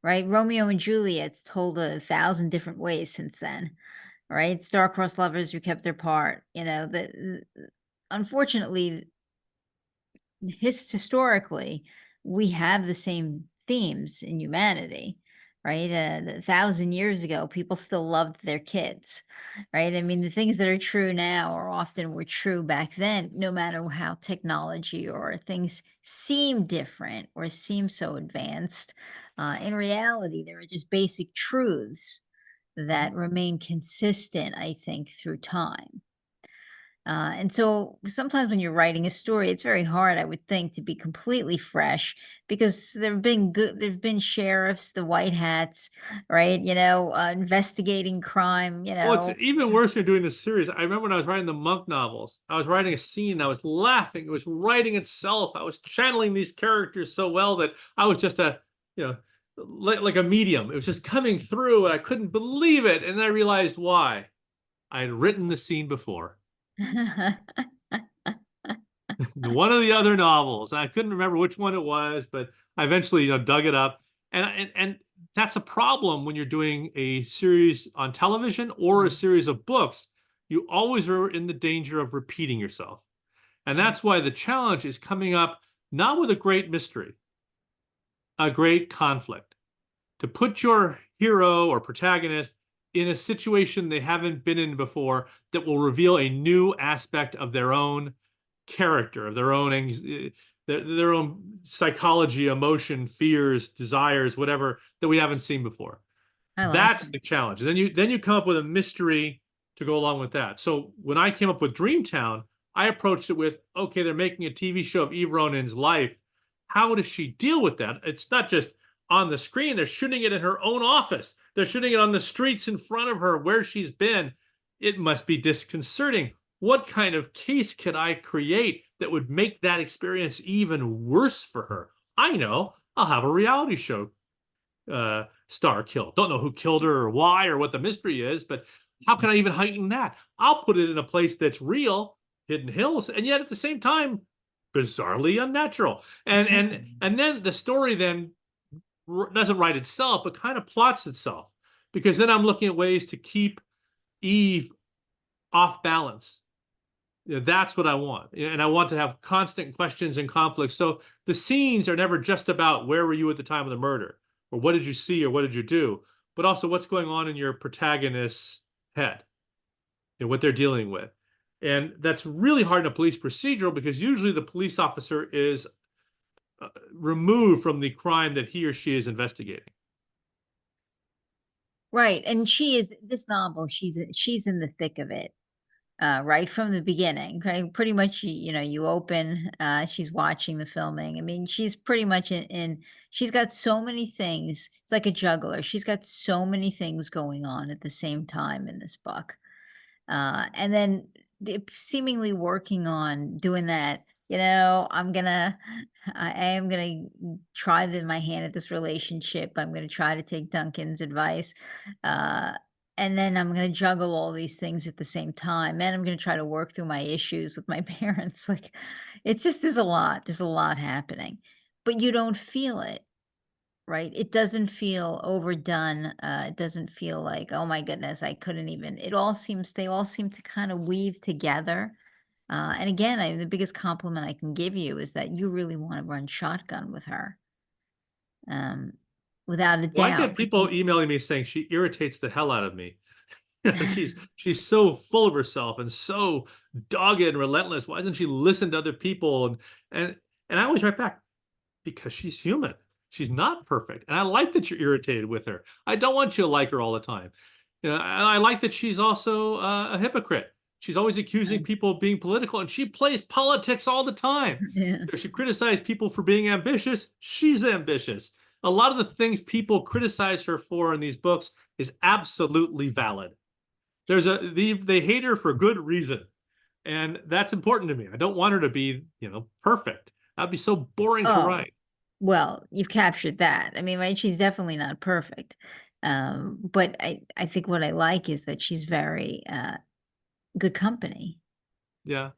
right? Romeo and Juliet's told 1,000 different ways since then, right? Star-crossed lovers who kept their part. Unfortunately, historically, we have the same themes in humanity, right? 1,000 years ago, people still loved their kids, right? I mean, the things that are true now are often were true back then, no matter how technology or things seem different or seem so advanced. In reality, there are just basic truths that remain consistent, I think, through time. And so sometimes when you're writing a story, it's very hard, I would think, to be completely fresh because there've been sheriffs, the white hats, right? Investigating crime, Well, it's even worse than doing this series. I remember when I was writing the Monk novels, I was writing a scene, I was laughing, it was writing itself. I was channeling these characters so well that I was just you know, like a medium. It was just coming through and I couldn't believe it. And then I realized why. I had written the scene before. One of the other novels. I couldn't remember which one it was, but I eventually, dug it up. And that's a problem when you're doing a series on television or a series of books. You always are in the danger of repeating yourself. And that's why the challenge is coming up not with a great mystery, a great conflict. To put your hero or protagonist in a situation they haven't been in before that will reveal a new aspect of their own character, of their own psychology, emotion, fears, desires, whatever that we haven't seen before. I like That's it. the challenge. And then you come up with a mystery to go along with that. So when I came up with Dreamtown, I approached it with, okay, they're making a TV show of Eve Ronin's life. How does she deal with that? It's not just on the screen. They're shooting it in her own office. They're shooting it on the streets in front of her where she's been. It must be disconcerting. What kind of case could I create that would make that experience even worse for her? I know. I'll have a reality show star killed. Don't know who killed her or why or what the mystery is, but how can I even heighten that? I'll put it in a place that's real, Hidden Hills, and yet at the same time, bizarrely unnatural. And then the story then doesn't write itself, but kind of plots itself. Because then I'm looking at ways to keep Eve off balance. That's what I want. And I want to have constant questions and conflicts. So the scenes are never just about where were you at the time of the murder, or what did you see, or what did you do, but also what's going on in your protagonist's head and what they're dealing with. And that's really hard in a police procedural because usually the police officer is removed from the crime that he or she is investigating. Right. And she is this novel, she's in the thick of it. Right from the beginning. Okay, pretty much you open, she's watching the filming. I mean, she's pretty much she's got so many things. It's like a juggler. She's got so many things going on at the same time in this book. And then seemingly working on doing that, I am gonna try my hand at this relationship. I'm gonna try to take Duncan's advice. Uh, and then I'm gonna juggle all these things at the same time. And I'm gonna try to work through my issues with my parents. Like, it's just, there's a lot. There's a lot happening, but you don't feel it. Right? It doesn't feel overdone, it doesn't feel like, "Oh my goodness, I couldn't even." They all seem to kind of weave together, and again, the biggest compliment I can give you is that you really wanna run shotgun with her, um, without a Well, I doubt. get people emailing me saying she irritates the hell out of me. She's so full of herself and so dogged and relentless. Why doesn't she listen to other people? And and I always write back, because she's human. She's not perfect. And I like that you're irritated with her. I don't want you to like her all the time. I like that she's also a hypocrite. She's always accusing people of being political, and she plays politics all the time. Yeah. She criticized people for being ambitious. She's ambitious. A lot of the things people criticize her for in these books is absolutely valid. They hate her for good reason, and that's important to me. I don't want her to be, perfect. That'd be so boring to Oh, write. well, you've captured that. I mean, right, she's definitely not perfect. But I think what I like is that she's very good company. Yeah.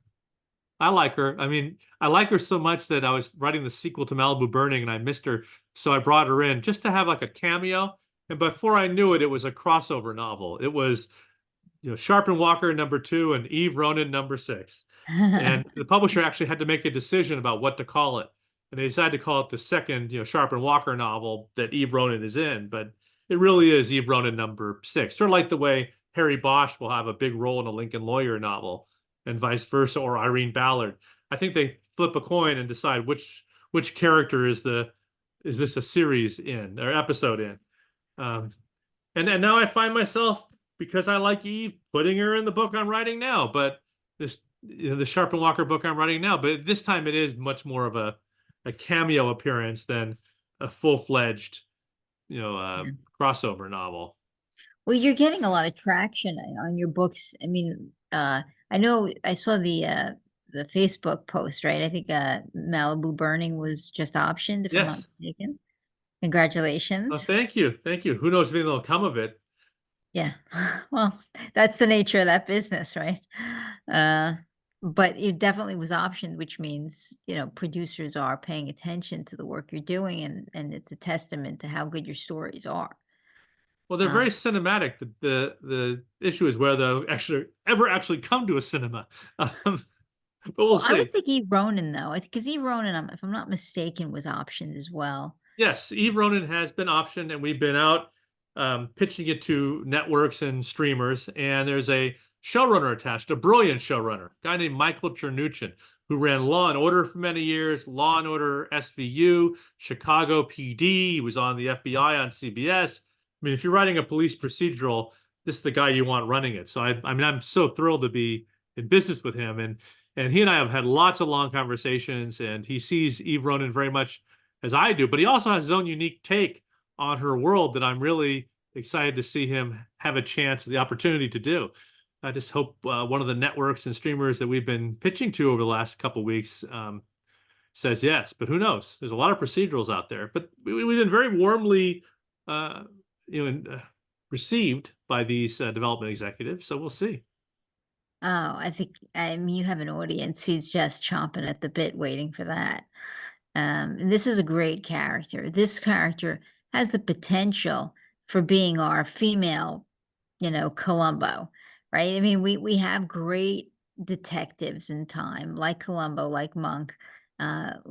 I like her. I mean, I like her so much that I was writing the sequel to Malibu Burning and I missed her. So I brought her in just to have like a cameo. And before I knew it, it was a crossover novel. It was, Sharpe Walker #2 and Eve Ronin #6. And the publisher actually had to make a decision about what to call it. And they decided to call it the second, Sharpe Walker novel that Eve Ronin is in. But it really is Eve Ronin #6. Sort of like the way Harry Bosch will have a big role in a Lincoln Lawyer novel and vice versa, or Irene Ballard. I think they flip a coin and decide which character is this a series in or episode in. Um, and now I find myself, because I like Eve, putting her in the book I'm writing now, but this the Sharpe Walker book I'm writing now, but this time it is much more of a cameo appearance than a full-fledged, crossover novel. Well, you're getting a lot of traction on your books. I mean, I know I saw the Facebook post, right? I think Malibu Burning was just optioned, if I'm not Yes. mistaken. Congratulations. Thank you. Thank you. Who knows if anything will come of it? Yeah. Well, that's the nature of that business, right? Uh, but it definitely was optioned, which means, producers are paying attention to the work you're doing, and it's a testament to how good your stories are. Well, they're very Um, cinematic. The issue is whether they'll actually come to a cinema. But we'll well, I would see. think Eve Ronin though, because Eve Ronin, if I'm not mistaken, was optioned as well. Yes, Eve Ronin has been optioned, and we've been out pitching it to networks and streamers. And there's a showrunner attached, a brilliant showrunner, a guy named Michael Chernuchin, who ran Law and Order for many years, Law and Order SVU, Chicago PD. He was on the FBI on CBS. I mean, if you're writing a police procedural, this is the guy you want running it. So I mean, I'm so thrilled to be in business with him, and he and I have had lots of long conversations, and he sees Eve Ronin very much as I do, but he also has his own unique take on her world that I'm really excited to see him have a chance, the opportunity to do. I just hope one of the networks and streamers that we've been pitching to over the last couple of weeks says yes, but who knows? There's a lot of procedurals out there, but we've been very warmly, uh, you know, received by these development executives. So we'll see. Oh, I mean, you have an audience who's just chomping at the bit waiting for that. And this is a great character. This character has the potential for being our female, Columbo, right? I mean, we have great detectives in time, like Columbo, like Monk,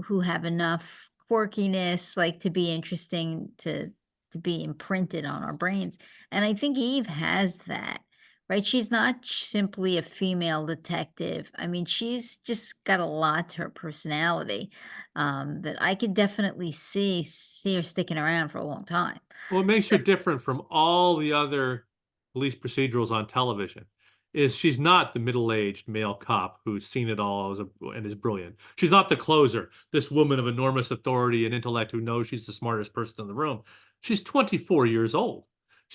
who have enough quirkiness, like to be interesting to be imprinted on our brains. And I think Eve has that. Right? She's not simply a female detective. I mean, she's just got a lot to her personality that I could definitely see her sticking around for a long time. What makes her different from all the other police procedurals on television is she's not the middle-aged male cop who's seen it all and is brilliant. She's not the closer, this woman of enormous authority and intellect who knows she's the smartest person in the room. She's 24 years old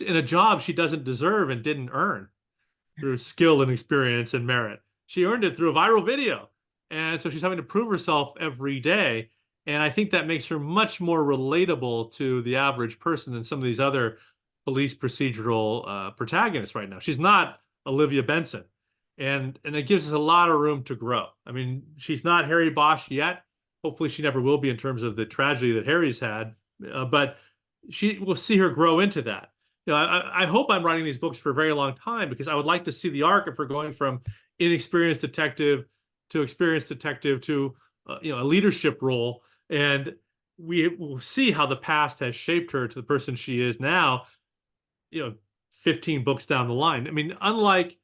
in a job she doesn't deserve and didn't earn through skill and experience and merit. She earned it through a viral video. And so she's having to prove herself every day. And I think that makes her much more relatable to the average person than some of these other police procedural protagonists right now. She's not Olivia Benson. And it gives us a lot of room to grow. I mean, she's not Harry Bosch yet. Hopefully she never will be in terms of the tragedy that Harry's had. But she will see her grow into that. I hope I'm writing these books for a very long time because I would like to see the arc of her going from inexperienced detective to experienced detective to a leadership role, and we will see how the past has shaped her to the person she is now. 15 books down the line. I mean, unlike,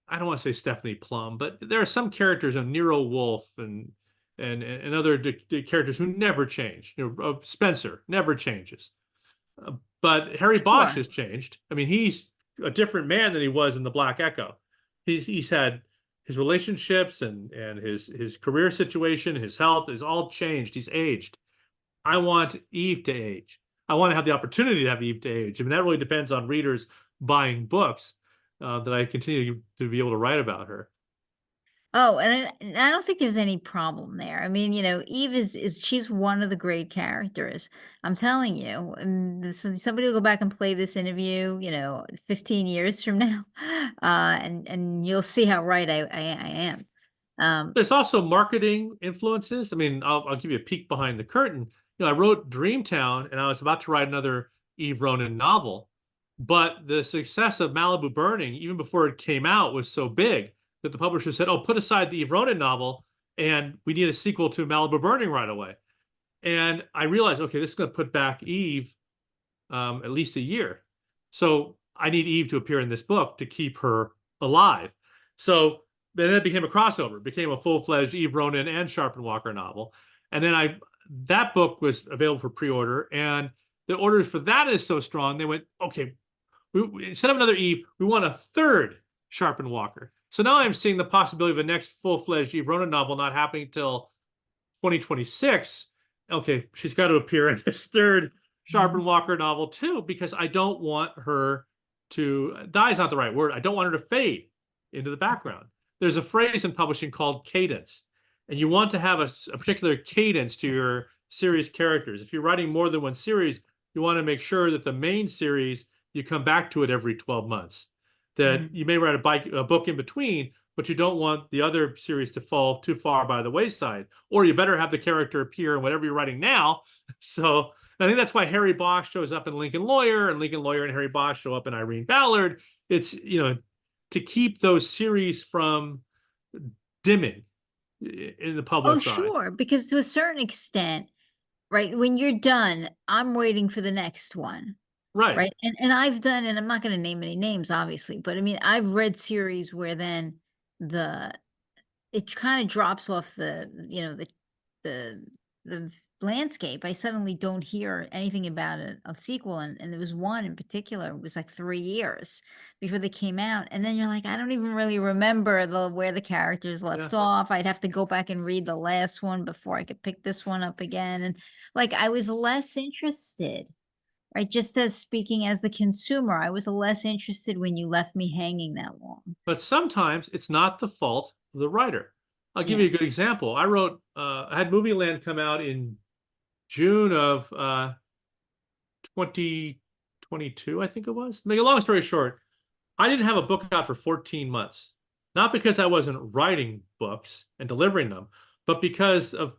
I don't want to say Stephanie Plum, but there are some characters of Nero Wolfe and other characters who never change. Spencer never changes. But Harry Bosch Sure. has changed. I mean, he's a different man than he was in the Black Echo. he's had his relationships and his career situation, his health is all changed. He's aged. I want Eve to age. I want to have the opportunity to have Eve to age. I mean, that really depends on readers buying books that I continue to be able to write about her. Oh, and I don't think there's any problem there. I mean, Eve is she's one of the great characters. I'm telling you, and somebody will go back and play this interview, 15 years from now, and you'll see how right I am. There's also marketing influences. I mean, I'll give you a peek behind the curtain. I wrote Dreamtown, and I was about to write another Eve Ronin novel, but the success of Malibu Burning, even before it came out, was so big that the publisher said, "Oh, put aside the Eve Ronin novel, and we need a sequel to Malibu Burning right away." And I realized, okay, this is going to put back Eve at least a year. So I need Eve to appear in this book to keep her alive. So then it became a crossover, it became a full-fledged Eve Ronin and Sharpe Walker novel. And then that book was available for pre-order, and the orders for that is so strong, they went, okay, instead of another Eve, we want a third Sharpe Walker. So now I'm seeing the possibility of a next full-fledged Eve Ronin novel not happening until 2026. Okay, she's got to appear in this third Sharpe Walker novel too, because I don't want her to die is not the right word. I don't want her to fade into the background. There's a phrase in publishing called cadence, and you want to have a particular cadence to your series characters. If you're writing more than one series, you want to make sure that the main series, you come back to it every 12 months. That you may write a book in between, but you don't want the other series to fall too far by the wayside. Or you better have the character appear in whatever you're writing now. So I think that's why Harry Bosch shows up in Lincoln Lawyer, and Lincoln Lawyer and Harry Bosch show up in Irene Ballard. It's, to keep those series from dimming in the Oh, public's eye. sure, because to a certain extent, right, when you're done, I'm waiting for the next one. Right. Right. And I've done, and I'm not going to name any names, obviously, but I mean, I've read series where then the it kind of drops off the the landscape. I suddenly don't hear anything about a sequel. And there was one in particular, it was like 3 years before they came out. And then you're like, I don't even really remember where the characters Yeah. left off. I'd have to go back and read the last one before I could pick this one up again. And like I was less interested. Right, just as speaking as the consumer, I was less interested when you left me hanging that long. But sometimes it's not the fault of the writer. I'll give you Yeah. a good example. I had Movie Land come out in June of 2022, I think it was. Make a long story short, I didn't have a book out for 14 months. Not because I wasn't writing books and delivering them, but because of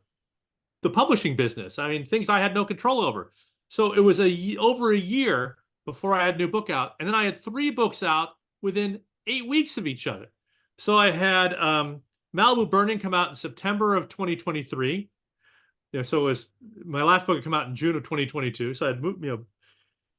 the publishing business. I mean, things I had no control over. So it was over a year before I had a new book out. And then I had 3 books out within 8 weeks of each other. So I had Malibu Burning come out in September of 2023. So it was my last book had come out in June of 2022. So I had,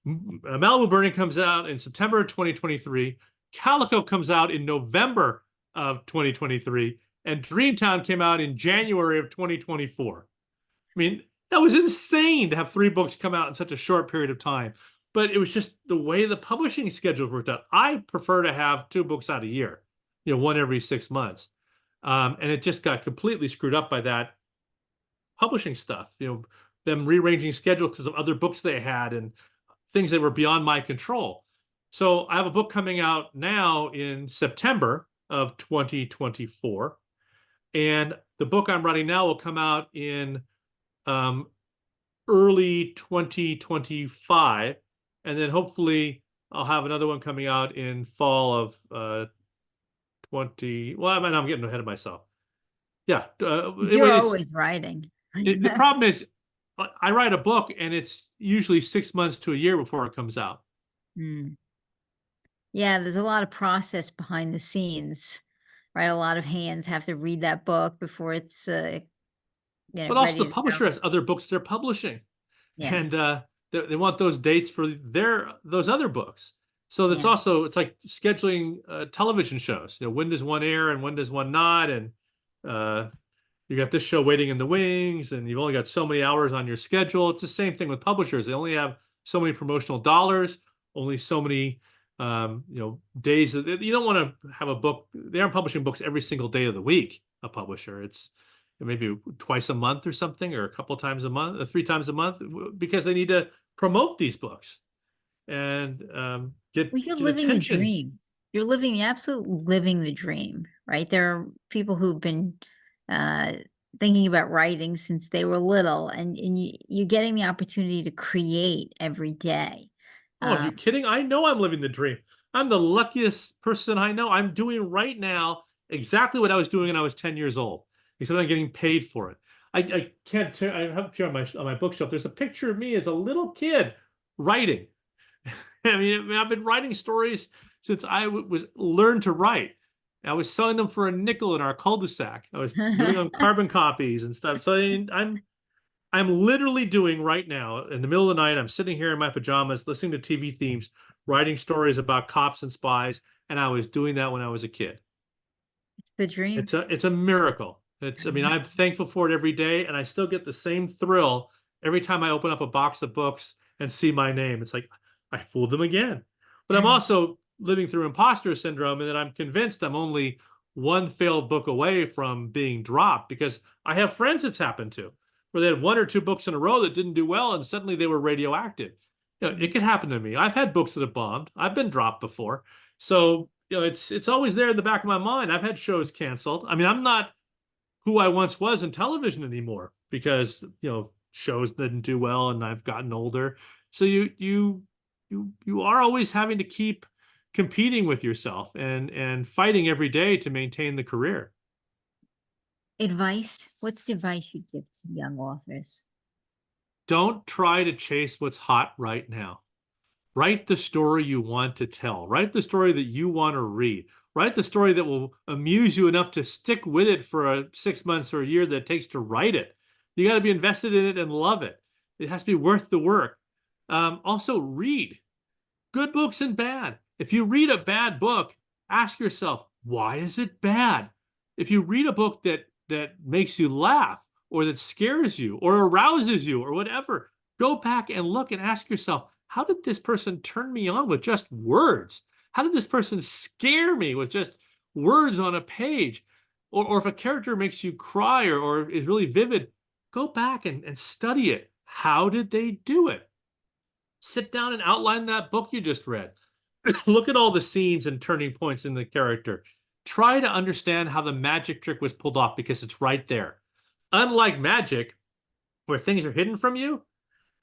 Malibu Burning comes out in September of 2023. Calico comes out in November of 2023. And Dreamtown came out in January of 2024. I mean, that was insane to have 3 books come out in such a short period of time. But it was just the way the publishing schedule worked out. I prefer to have 2 books out a year, one every 6 months. And it just got completely screwed up by that publishing stuff, them rearranging schedules because of other books they had and things that were beyond my control. So I have a book coming out now in September of 2024. And the book I'm writing now will come out in early 2025, and then hopefully I'll have another one coming out in fall of 20. Well, I'm getting ahead of myself. Yeah, You're always writing. the problem is I write a book and it's usually 6 months to a year before it comes out. Mm. Yeah, there's a lot of process behind the scenes, right? A lot of hands have to read that book before it's But also ready the to go. publisher has other books they're publishing, Yeah, and they want those dates for those other books. So yeah. it's like scheduling television shows. When does one air and when does one not? And you got this show waiting in the wings, and you've only got so many hours on your schedule. It's the same thing with publishers. They only have so many promotional dollars, only so many days. You don't want to have a book. They aren't publishing books every single day of the week. A publisher, it's maybe twice a month or something, or a couple times a month, or 3 times a month, because they need to promote these books and Well, you're get living the attention. dream. You're living the absolute living the dream, right? There are people who've been uh, thinking about writing since they were little, and you're getting the opportunity to create every day. Oh, are you Um, kidding? I know I'm living the dream. I'm the luckiest person I know. I'm doing right now exactly what I was doing when I was 10 years old, except I'm getting paid for it. I can't turn, I have here on my bookshelf. There's a picture of me as a little kid writing. I've been writing stories since I was learned to write. I was selling them for a nickel in our cul-de-sac. I was doing them carbon copies and stuff. So I'm literally doing right now in the middle of the night. I'm sitting here in my pajamas, listening to TV themes, writing stories about cops and spies, and I was doing that when I was a kid. it's the dream. It's a miracle. I'm thankful for it every day, and I still get the same thrill every time I open up a box of books and see my name. It's like I fooled them again. But I'm also living through imposter syndrome, and that I'm convinced I'm only one failed book away from being dropped, because I have friends it's happened to, where they had 1 or 2 books in a row that didn't do well, and suddenly they were radioactive. It could happen to me. I've had books that have bombed. I've been dropped before. So, it's always there in the back of my mind. I've had shows canceled. I'm not who I once was in television anymore, because shows didn't do well and I've gotten older. So you are always having to keep competing with yourself and fighting every day to maintain the career. Advice? What's the advice you give to young authors? Don't try to chase what's hot right now. Write the story you want to tell. Write the story that you want to read. Write the story that will amuse you enough to stick with it for 6 months or a year that it takes to write it. You got to be invested in it and love it. It has to be worth the work. Also, read good books and bad. If you read a bad book, ask yourself, why is it bad? If you read a book that makes you laugh, or that scares you or arouses you or whatever, go back and look and ask yourself, how did this person turn me on with just words? How did this person scare me with just words on a page? Or if a character makes you cry, or is really vivid, go back and study it. How did they do it? Sit down and outline that book you just read. Look at all the scenes and turning points in the character. Try to understand how the magic trick was pulled off, because it's right there. Unlike magic, where things are hidden from you,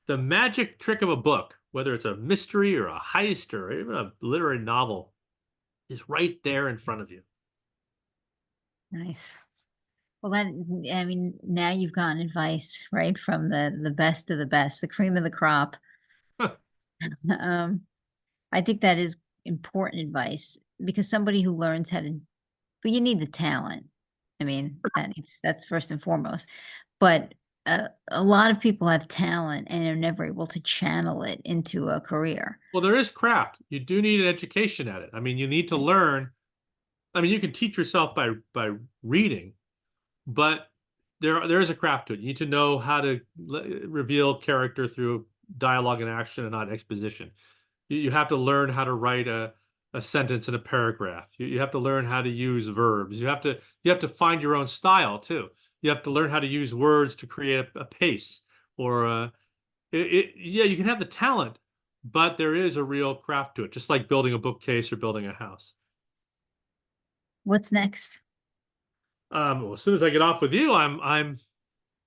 the magic trick of a book, whether it's a mystery or a heist or even a literary novel, is right there in front of you. Nice. Well, now you've gotten advice, right, from the best of the best, the cream of the crop. Um, I think that is important advice, because somebody who learns how to, but you need the talent. That's first and foremost. But a lot of people have talent and are never able to channel it into a career. Well, there is craft. You do need an education at it. You need to learn. You can teach yourself by reading, but there is a craft to it. You need to know how to reveal character through dialogue and action, and not exposition. You have to learn how to write a sentence in a paragraph. You have to learn how to use verbs. You have to find your own style too. You have to learn how to use words to create a pace. Or yeah, you can have the talent, but there is a real craft to it, just like building a bookcase or building a house. What's next? Well, as soon as I get off with you, I'm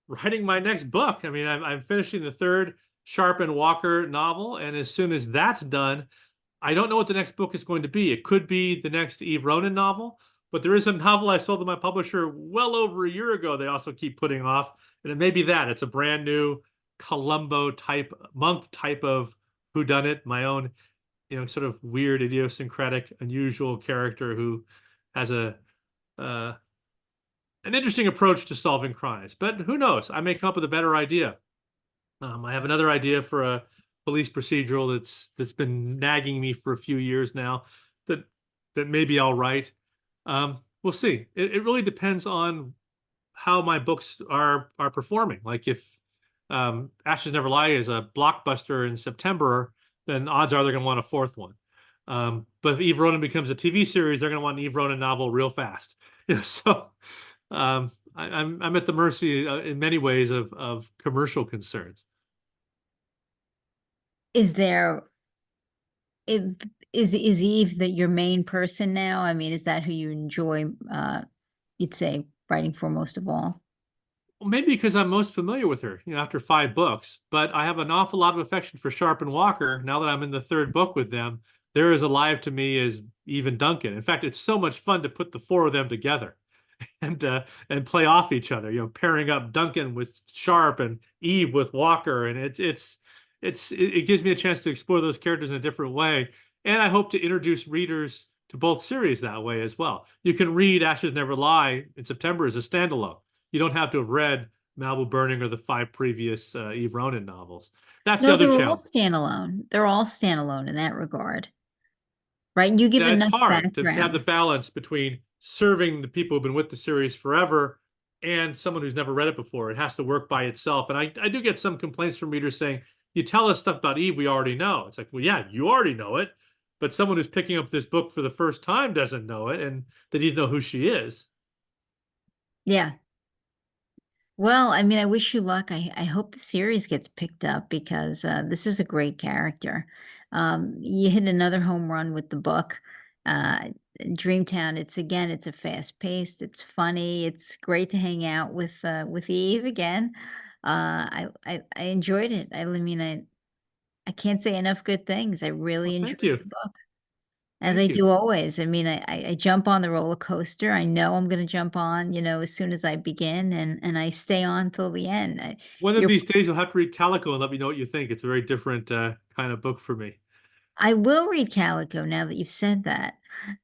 writing my next book. I'm finishing the third Sharpe Walker novel, and as soon as that's done, I don't know what the next book is going to be. It could be the next Eve Ronin novel, but there is a novel I sold to my publisher well over a year ago they also keep putting off, and it may be that. It's a brand new Columbo type, monk type of whodunit, my own, sort of weird, idiosyncratic, unusual character who has an interesting approach to solving crimes. But who knows? I may come up with a better idea. I have another idea for a police procedural that's been nagging me for a few years now, that maybe I'll write. We'll see. It really depends on how my books are performing. Like if Ashes Never Lie is a blockbuster in September, then odds are they're going to want a fourth one. But if Eve Ronin becomes a TV series, they're going to want an Eve Ronin novel real fast. So I'm at the mercy in many ways of commercial concerns. Is there it, is Eve that your main person now? I mean, is that who you enjoy you'd say writing for most of all? Well, maybe because I'm most familiar with her, after 5 books, but I have an awful lot of affection for Sharpe and Walker. Now that I'm in the third book with them, they're as alive to me as even Duncan. In fact, it's so much fun to put the four of them together and play off each other, pairing up Duncan with Sharpe and Eve with Walker. And it gives me a chance to explore those characters in a different way. And I hope to introduce readers to both series that way as well. You can read Ashes Never Lie in September as a standalone. You don't have to have read Malibu Burning or the 5 previous Eve Ronin novels. That's the No, other they're all challenge. standalone. They're all standalone in that regard, right? You give Yeah, it's enough hard to have the background. balance between serving the people who've been with the series forever and someone who's never read it before. It has to work by itself. And I do get some complaints from readers saying, you tell us stuff about Eve we already know. It's like, well, yeah, you already know it, but someone who's picking up this book for the first time doesn't know it, and they need to know who she is. Yeah. Well, I mean, I wish you luck. I hope the series gets picked up because this is a great character. You hit another home run with the book. Uh, Dreamtown, it's a fast paced, it's funny, it's great to hang out with Eve again. I enjoyed it. I can't say enough good things. I Well, really thank enjoyed you. the book. As I Thank you. do always. I mean, I jump on the roller coaster. I know I'm going to jump on, as soon as I begin, and I stay on till the end. One of You're, these days, you'll have to read Calico and let me know what you think. It's a very different kind of book for me. I will read Calico now that you've said that,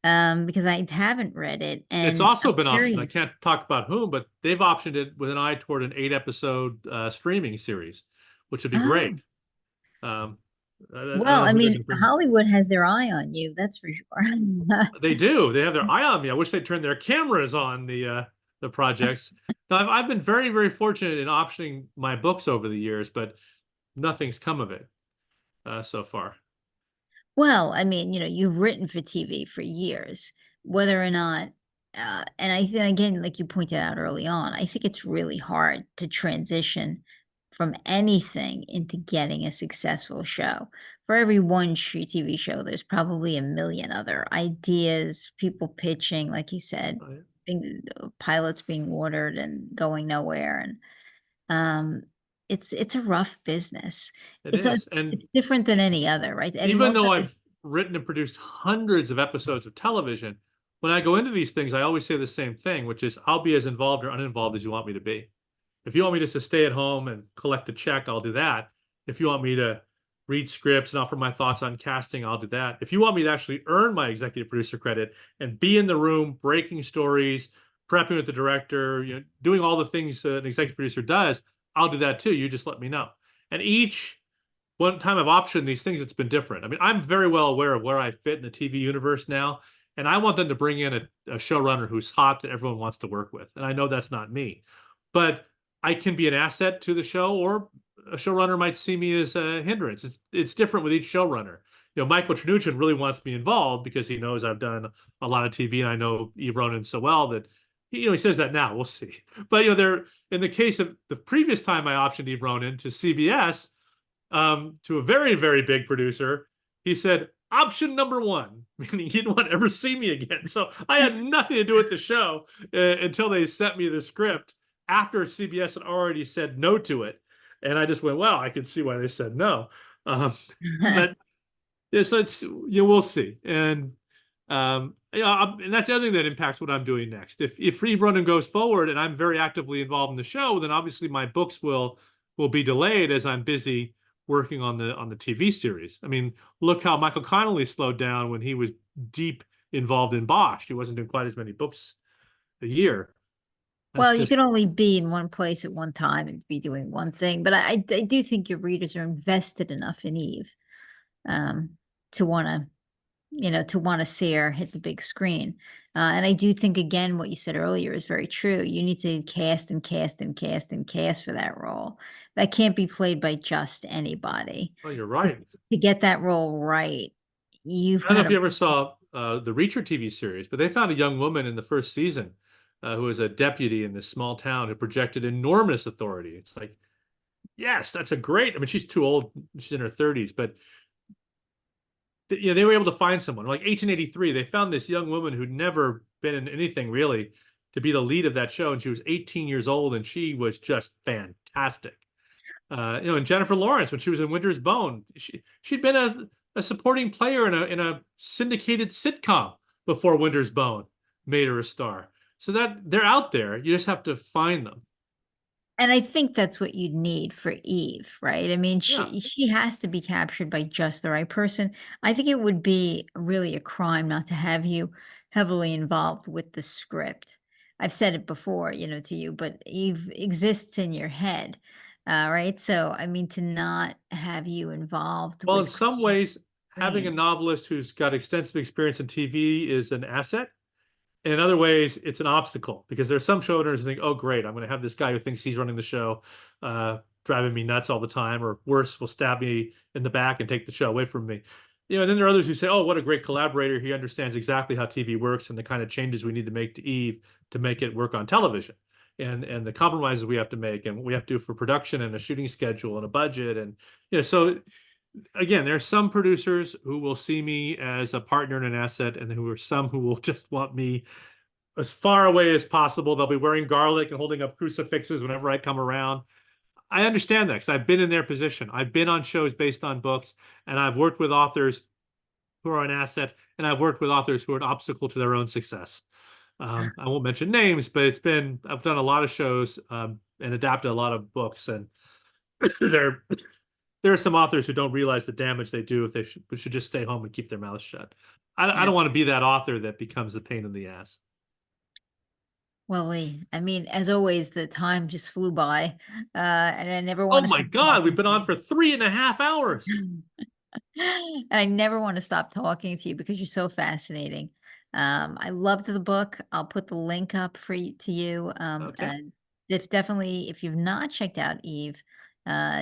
because I haven't read it, It's and also I'm been optioned. I curious. can't talk about whom, but they've optioned it with an eye toward an 8 episode streaming series, which would be Oh, great. Um, I don't well, know I who they mean, can bring. Hollywood has their eye on you, that's for sure. They do. They have their eye on me. I wish they'd turn their cameras on the projects. Now, I've been very, very fortunate in optioning my books over the years, but nothing's come of it so far. Well, I mean, you've written for TV for years, whether or not, and I think again, like you pointed out early on, I think it's really hard to transition from anything into getting a successful show. For every one TV show, there's probably a million other ideas, people pitching, like you said, Right? pilots being ordered and going nowhere, and um, it's a rough business. It It's is. it's And it's different than any other, right? And even most though other I've written and produced hundreds of episodes of television, when I go into these things, I always say the same thing, which is I'll be as involved or uninvolved as you want me to be. If you want me just to stay at home and collect a check, I'll do that. If you want me to read scripts and offer my thoughts on casting, I'll do that. If you want me to actually earn my executive producer credit and be in the room breaking stories, prepping with the director, doing all the things an executive producer does, I'll do that too. You just let me know. And each one time I've optioned these things, it's been different. I mean, I'm very well aware of where I fit in the TV universe now, and I want them to bring in a showrunner who's hot that everyone wants to work with. And I know that's not me, but I can be an asset to the show, or a showrunner might see me as a hindrance. It's different with each showrunner. Michael Tranuchin really wants me involved because he knows I've done a lot of TV and I know Eve Ronin so well that he says that now. We'll see. But they're in the case of the previous time I optioned Eve Ronin to CBS, to a very, very big producer. He said, option number one, meaning he didn't want to ever see me again. So I had nothing to do with the show until they sent me the script after CBS had already said no to it. And I just went, well, I can see why they said no. Um, but yeah, so we'll see. And and that's the other thing that impacts what I'm doing next. If Free Running goes forward and I'm very actively involved in the show, then obviously my books will be delayed as I'm busy working on the TV series. I mean, look how Michael Connelly slowed down when he was deep involved in Bosch. He wasn't doing quite as many books a year. That's Well, you just can only be in one place at one time and be doing one thing, but I do think your readers are invested enough in Eve, um, to want to see her hit the big screen. And I do think again what you said earlier is very true. You need to cast and cast and cast and cast for that role. That can't be played by just anybody. oh, you're To right. to get that role right, you've I don't know got if you to. ever saw the Reacher TV series, but they found a young woman in the first season who was a deputy in this small town who projected enormous authority. It's like, yes, that's a great. I mean, she's too old; she's in her 30s, but they were able to find someone. Like 1883, they found this young woman who'd never been in anything really to be the lead of that show, and she was 18 years old, and she was just fantastic. And Jennifer Lawrence, when she was in Winter's Bone, she'd been a supporting player in a syndicated sitcom before Winter's Bone made her a star. So that they're out there. You just have to find them. And I think that's what you'd need for Eve, right? I mean, Yeah. she has to be captured by just the right person. I think it would be really a crime not to have you heavily involved with the script. I've said it before, to you, but Eve exists in your head, right? So, I mean, to not have you involved Well, in with some ways, having a screen. novelist who's got extensive experience in TV is an asset. In other ways, it's an obstacle because there's some showrunners who think, oh, great, I'm going to have this guy who thinks he's running the show driving me nuts all the time, or worse, will stab me in the back and take the show away from me. And then there are others who say, oh, what a great collaborator. He understands exactly how TV works and the kind of changes we need to make to Eve to make it work on television. And the compromises we have to make and what we have to do for production and a shooting schedule and a budget. And so again, there are some producers who will see me as a partner and an asset, and who are some who will just want me as far away as possible. They'll be wearing garlic and holding up crucifixes whenever I come around. I understand that because I've been in their position. I've been on shows based on books, and I've worked with authors who are an asset, and I've worked with authors who are an obstacle to their own success. I won't mention names, but I've done a lot of shows and adapted a lot of books, and there there are some authors who don't realize the damage they do if they should just stay home and keep their mouths shut. I Yeah. don't want to be that author that becomes a pain in the ass. Well, Lee, I mean, as always, the time just flew by, and I never Oh want to my stop God, we've talking been to on you. for 3.5 hours. And I never want to stop talking to you because you're so fascinating. I loved the book. I'll put the link up to you. Okay. If definitely, if you've not checked out Eve,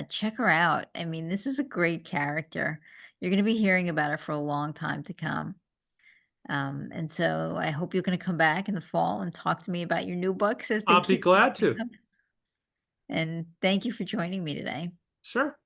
check her out. I mean, this is a great character. You're going to be hearing about her for a long time to come. And so I hope you're going to come back in the fall and talk to me about your new books as they I'll be keep glad coming to. out. And thank you for joining me today. Sure.